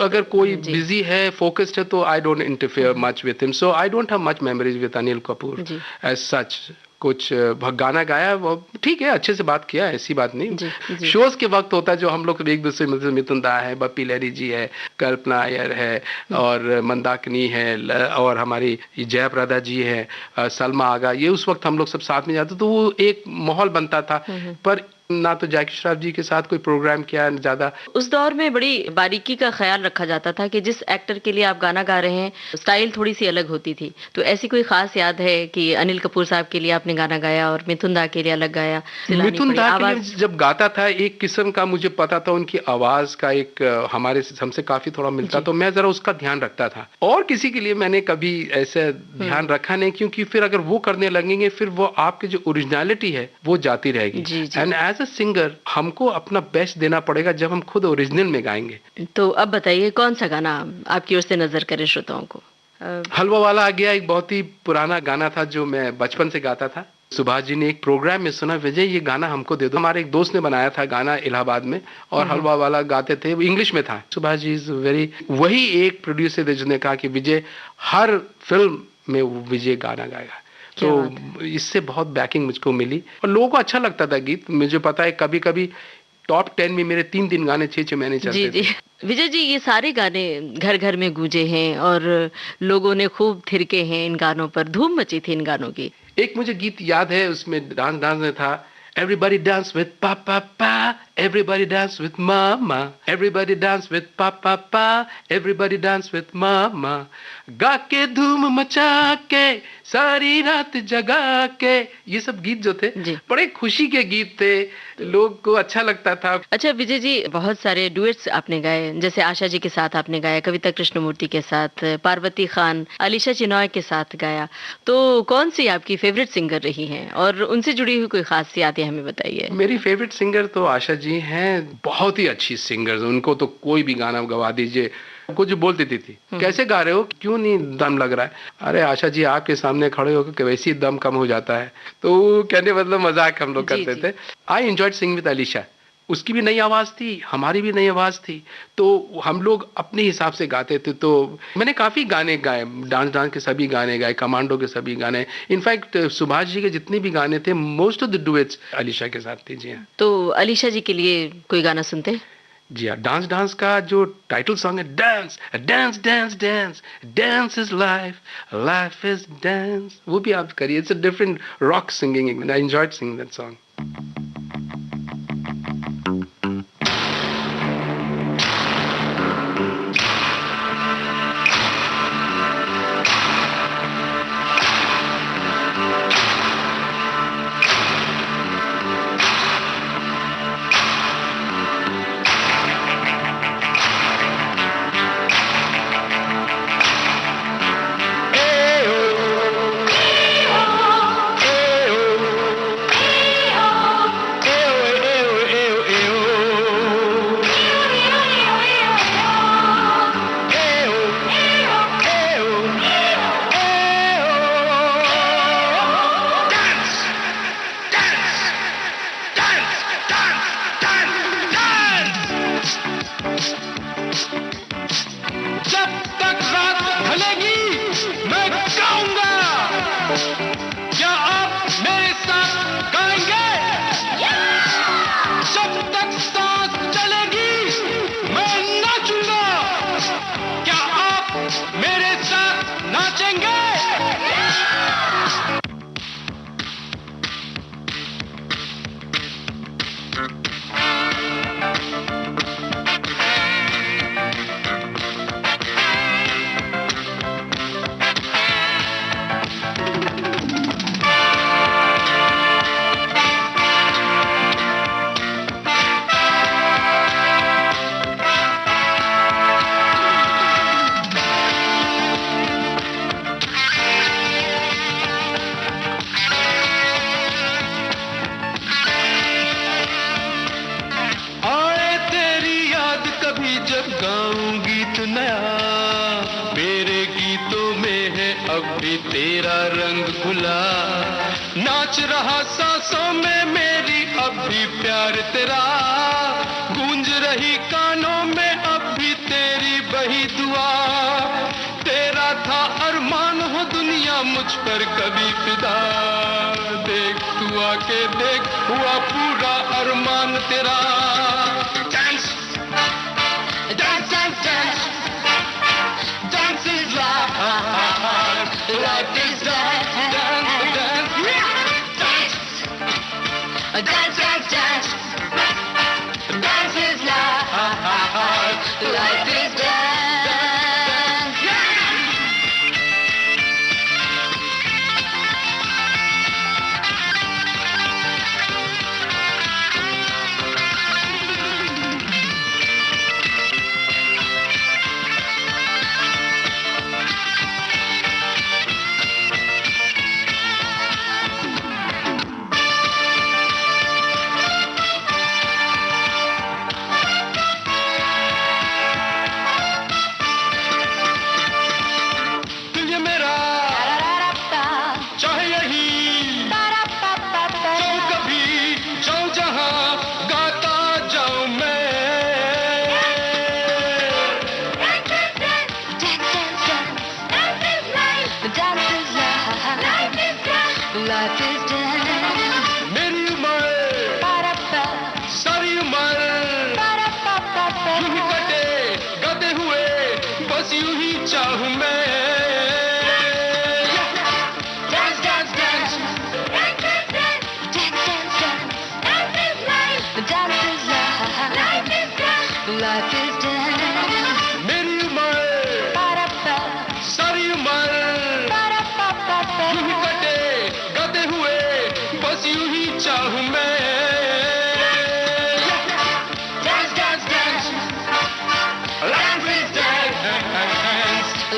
अगर कोई बिजी है, फोकस्ड है, तो I don't interfere much with him, so I don't have much memories with Anil Kapoor as such. कुछ गाना गाया, वो ठीक है, अच्छे से बात किया, ऐसी बात नहीं। शोज के वक्त होता है जो हम लोग एक दूसरे में, मिथुन दा है, बप्पी लहरी जी है, कल्पना अय्यर है, और मंदाकिनी है, और हमारी जयप्रदा जी है, सलमा आगा, ये उस वक्त हम लोग सब साथ में जाते, तो वो एक माहौल बनता था। पर ना तो जैकी श्रॉफ जी के साथ कोई प्रोग्राम किया ज्यादा। उस दौर में बड़ी बारीकी का ख्याल रखा जाता था कि जिस एक्टर के लिए आप गाना गा रहे हैं, स्टाइल थोड़ी सी अलग होती थी। तो ऐसी कोई खास याद है कि अनिल कपूर साहब के लिए आपने गाना गाया और मिथुन दा के लिए अलग गाया? मिथुन दा के लिए जब गाता था, एक किस्म का मुझे पता था उनकी आवाज का एक हमसे काफी थोड़ा मिलता, तो मैं जरा उसका ध्यान रखता था। और किसी के लिए मैंने कभी ऐसे ध्यान रखा नहीं, क्योंकि फिर अगर वो करने लगेंगे, फिर वो आपकी जो ओरिजिनलिटी है वो जाती रहेगी। एंड एज अ सिंगर हमको अपना बेस्ट देना पड़ेगा जब हम खुद ओरिजिनल में गाएंगे। तो अब बताइए कौन सा गाना आपकी ओर से नजर करे श्रोताओं को? हलवा वाला आ गया, एक बहुत ही पुराना गाना था जो मैं बचपन से गाता था, सुभाष जी ने एक प्रोग्राम में सुना, विजय ये गाना हमको दे दो। हमारे एक दोस्त ने बनाया था गाना इलाहाबाद में, और हलवा वाला गाते थे, वो इंग्लिश में था। सुभाष जी इज वेरी, वही एक प्रोड्यूसर थे जिसने कहा कि विजय हर फिल्म में विजय गाना गाएगा। तो इससे बहुत बैकिंग मुझको मिली और लोगों को अच्छा लगता था गीत। मुझे पता है कभी कभी टॉप 10 में मेरे 3 गाने 6 महीने चलते थे। विजय जी, ये सारे गाने घर घर में गूंजे हैं और लोगों ने खूब थिरके हैं इन गानों पर, धूम मची थी इन गानों की। एक मुझे गीत याद है, उसमें डांस में था, Everybody dance with papa pa, everybody dance with mama, everybody dance with papa pa, everybody dance with mama, गा के धूम मचा के सारी रात जगा के। ये सब गीत जो थे बड़े खुशी के गीत थे, लोग को अच्छा लगता था। अच्छा विजय जी, बहुत सारे डुएट्स आपने गाए, जैसे आशा जी के साथ आपने गाया, कविता कृष्णमूर्ति के साथ, पार्वती खान, अलीशा चिनॉय के साथ गाया। तो कौन सी आपकी फेवरेट सिंगर रही हैं और उनसे जुड़ी हुई कोई खास यादें हमें बताइए। मेरी फेवरेट सिंगर तो आशा जी हैं, बहुत ही अच्छी सिंगर। उनको तो कोई भी गाना गवा दीजिए, कुछ बोल देती थी, कैसे गा रहे हो, क्यों नहीं दम लग रहा है, अरे आशा जी आपके सामने खड़े होकर वैसे ही दम कम हो जाता है। तो कहने मतलब मजाक हम लोग करते थे। I enjoyed singing with Alisha. उसकी भी नई आवाज थी, हमारी भी नई आवाज थी, तो हम लोग अपने हिसाब से गाते थे। तो मैंने काफी गाने गाए, डांस के सभी गाने गाए, कमांडो के सभी गाने, इनफैक्ट सुभाष जी के जितने भी गाने थे, most of the duets Alisha के साथ थे। जी हाँ। तो अलीशा जी के लिए कोई गाना सुनते? जी हाँ, डांस का जो टाइटल सॉन्ग है, dance dance dance dance dance is life, life is dance, वो भी आप करिए। It's a different rock singing, I enjoyed singing that song.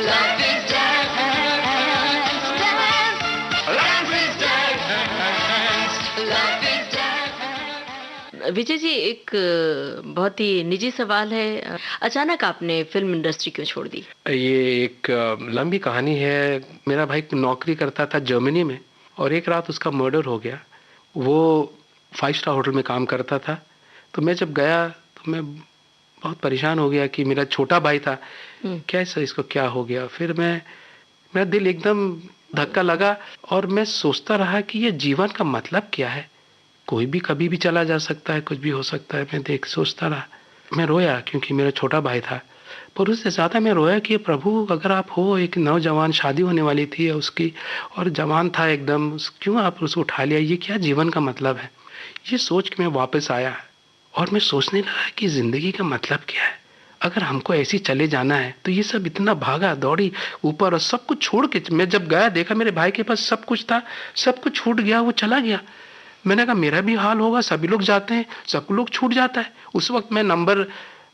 Life is dance, dance. Life is dance, life is dance. Vijay ji, एक बहुत ही निजी सवाल है, अचानक आपने फिल्म इंडस्ट्री क्यों छोड़ दी? ये एक लंबी कहानी है। मेरा भाई नौकरी करता था जर्मनी में और एक रात उसका मर्डर हो गया। वो 5 स्टार होटल में काम करता था। तो मैं जब गया तो मैं बहुत परेशान हो गया कि मेरा छोटा भाई था, कैसे इसको क्या हो गया। फिर मेरा दिल एकदम धक्का लगा और मैं सोचता रहा कि ये जीवन का मतलब क्या है। कोई भी कभी भी चला जा सकता है, कुछ भी हो सकता है। मैं सोचता रहा, मैं रोया क्योंकि मेरा छोटा भाई था। पर उससे ज़्यादा मैं रोया कि प्रभु, अगर आप हो, एक नौजवान शादी होने वाली थी उसकी और जवान था एकदम, क्यों आप उसको उठा लिया? ये क्या जीवन का मतलब है? ये सोच के मैं वापस आया और मैं सोचने लगा कि ज़िंदगी का मतलब क्या है। अगर हमको ऐसे ही चले जाना है तो ये सब इतना भागा दौड़ी ऊपर और सब कुछ छोड़ के, मैं जब गया देखा मेरे भाई के पास सब कुछ था, सब कुछ छूट गया, वो चला गया। मैंने कहा मेरा भी हाल होगा, सभी लोग जाते हैं, सब लोग छूट जाता है। उस वक्त मैं नंबर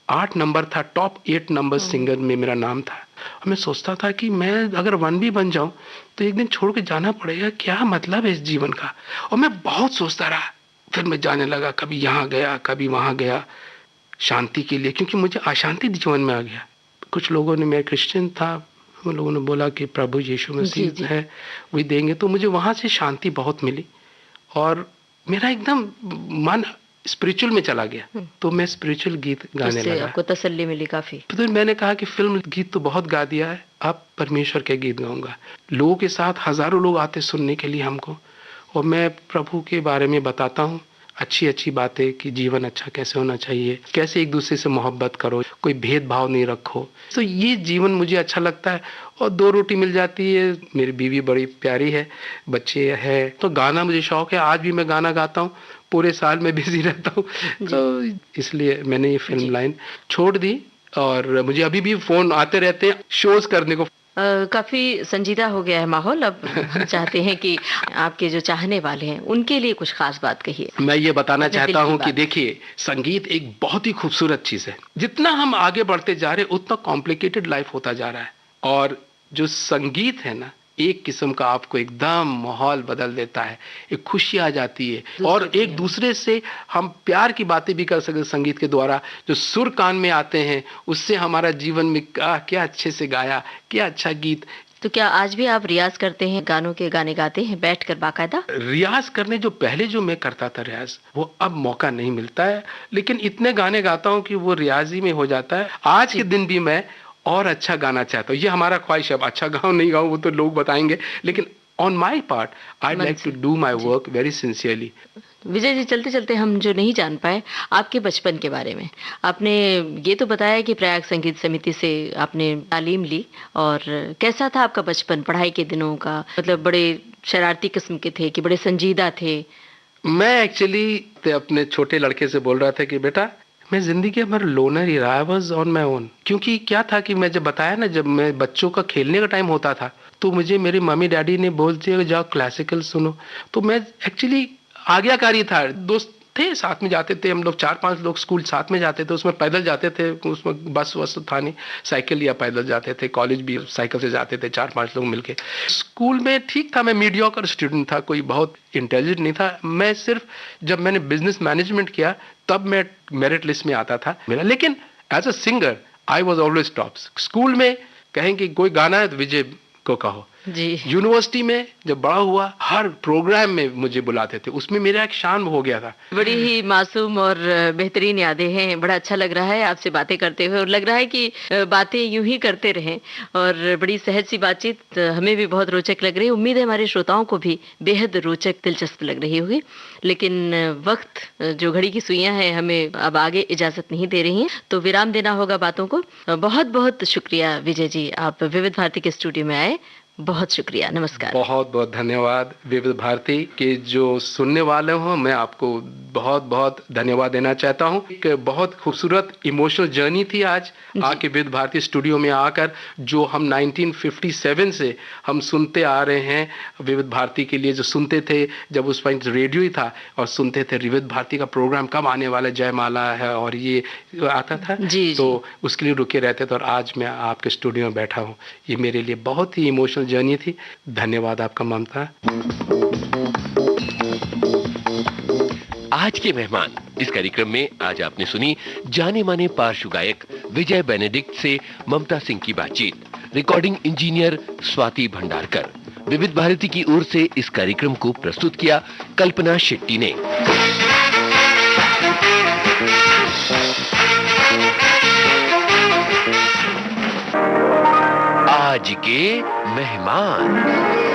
8 नंबर था, टॉप 8 नंबर सिंगर में मेरा नाम था। और मैं सोचता था कि मैं अगर 1 भी बन जाऊं तो एक दिन छोड़ के जाना पड़ेगा, क्या मतलब है इस जीवन का। और मैं बहुत सोचता रहा। फिर मैं जाने लगा, कभी यहाँ गया कभी वहाँ गया, शांति के लिए, क्योंकि मुझे अशांति जीवन में आ गया। कुछ लोगों ने, मैं क्रिश्चियन था, उन लोगों ने बोला कि प्रभु यीशु मसीह है वही देंगे, तो मुझे वहाँ से शांति बहुत मिली और मेरा एकदम मन स्पिरिचुअल में चला गया। तो मैं स्पिरिचुअल गीत गाने लगा। आपको तसल्ली मिली काफी? तो मैंने कहा कि फिल्म गीत तो बहुत गा दिया है, अब परमेश्वर के गीत गाऊंगा। लोगों के साथ हजारों लोग आते सुनने के लिए हमको, और मैं प्रभु के बारे में बताता हूँ अच्छी अच्छी बातें कि जीवन अच्छा कैसे होना चाहिए, कैसे एक दूसरे से मोहब्बत करो, कोई भेदभाव नहीं रखो। तो ये जीवन मुझे अच्छा लगता है। और 2 रोटी मिल जाती है, मेरी बीवी बड़ी प्यारी है, बच्चे हैं, तो गाना मुझे शौक है। आज भी मैं गाना गाता हूँ, पूरे साल में बिजी रहता हूँ। तो इसलिए मैंने ये फिल्म लाइन छोड़ दी और मुझे अभी भी फोन आते रहते हैं शोज करने को। काफी संजीदा हो गया है माहौल। अब हम चाहते हैं कि आपके जो चाहने वाले हैं उनके लिए कुछ खास बात कहिए। मैं ये बताना चाहता हूँ कि देखिए, संगीत एक बहुत ही खूबसूरत चीज है। जितना हम आगे बढ़ते जा रहे हैं उतना कॉम्प्लिकेटेड लाइफ होता जा रहा है। और जो संगीत है ना, एक किस्म का आपको एकदम माहौल बदल देता है, एक खुशी आ जाती है और एक दूसरे से हम प्यार की बातें भी कर सकते हैं संगीत के द्वारा। जो सुर कान में आते हैं उससे हमारा जीवन में क्या अच्छे से गाया, क्या अच्छा गीत। तो क्या आज भी आप रियाज करते हैं, गानों के गाने गाते हैं बैठकर बाकायदा? रियाज करने जो पहले जो मैं करता था रियाज, वो अब मौका नहीं मिलता है, लेकिन इतने गाने गाता हूँ कि वो रियाज ही में हो जाता है। आज के दिन भी मैं और अच्छा गाना चाहता हूँ, ये हमारा ख्वाहिश है। अच्छा गाऊं नहीं गाऊं वो तो लोग बताएंगे, लेकिन on my part I like to do my work very sincerely. Vijay ji, चलते चलते हम जो नहीं जान पाए आपके बचपन के बारे में, आपने ये तो बताया कि प्रयाग संगीत समिति से आपने तालीम ली, और कैसा था आपका बचपन, पढ़ाई के दिनों का? मतलब बड़े शरारती किस्म के थे कि बड़े संजीदा थे? मैं एक्चुअली अपने छोटे लड़के से बोल रहा था कि बेटा, मैं जिंदगी में लोनर ही रहा, I was on my own. क्योंकि क्या था कि मैं जब बताया ना, जब मैं बच्चों का खेलने का टाइम होता था तो मुझे मेरी मम्मी डैडी ने बोल दिया जाओ क्लासिकल सुनो। तो मैं एक्चुअली आज्ञाकारी था। दोस्त थे, साथ में जाते थे हम लोग, 4-5 लोग स्कूल साथ में जाते थे। उसमें पैदल जाते थे, उसमें बस वस था नहीं, साइकिल या पैदल जाते थे। कॉलेज भी साइकिल से जाते थे, 4-5 लोग मिलके। स्कूल में ठीक था, मैं मीडियोकर स्टूडेंट था, कोई बहुत इंटेलिजेंट नहीं था। मैं सिर्फ जब मैंने बिजनेस मैनेजमेंट किया तब मैं मेरिट लिस्ट में आता था मेरा। लेकिन as a singer I was always top. School में कहेंगे कोई गाना है तो विजय को कहो जी। यूनिवर्सिटी में जब बड़ा हुआ, हर प्रोग्राम में मुझे बुलाते थे, उसमें मेरा एक शान हो गया था। बड़ी ही मासूम और बेहतरीन यादें हैं। बड़ा अच्छा लग रहा है आपसे बातें करते हुए, और लग रहा है कि बातें यूं ही करते रहें। और बड़ी सहज सी बातचीत हमें भी बहुत रोचक लग रही है। उम्मीद है हमारे श्रोताओं को भी बेहद रोचक, दिलचस्प लग रही होगी। लेकिन वक्त, जो घड़ी की सुइयां हैं, हमें अब आगे इजाजत नहीं दे रही हैं, तो विराम देना होगा बातों को। बहुत बहुत शुक्रिया विजय जी, आप विविध भारती के स्टूडियो में आए। बहुत शुक्रिया, नमस्कार। बहुत बहुत धन्यवाद। विविध भारती के जो सुनने वाले हो, मैं आपको बहुत बहुत धन्यवाद देना चाहता हूँ। एक बहुत खूबसूरत इमोशनल जर्नी थी आज आके विविध भारती स्टूडियो में आकर, जो हम 1957 से हम सुनते आ रहे हैं विविध भारती के लिए, जो सुनते थे जब उस पर रेडियो ही था और सुनते थे विविध भारती का प्रोग्राम कब आने वाला, जयमाला है और ये आता था जी, तो उसके लिए रुके रहते थे। और आज मैं आपके स्टूडियो में बैठा हूँ, ये मेरे लिए बहुत ही इमोशनल जर्नी थी। धन्यवाद आपका ममता। आज के मेहमान इस कार्यक्रम में आज आपने सुनी जाने माने पार्श्व गायक विजय बेनेडिक्ट से ममता सिंह की बातचीत। Recording engineer Swati Bhandarkar. विविध भारती की ओर से इस कार्यक्रम को प्रस्तुत किया कल्पना शेट्टी ने। आज के मेहमान।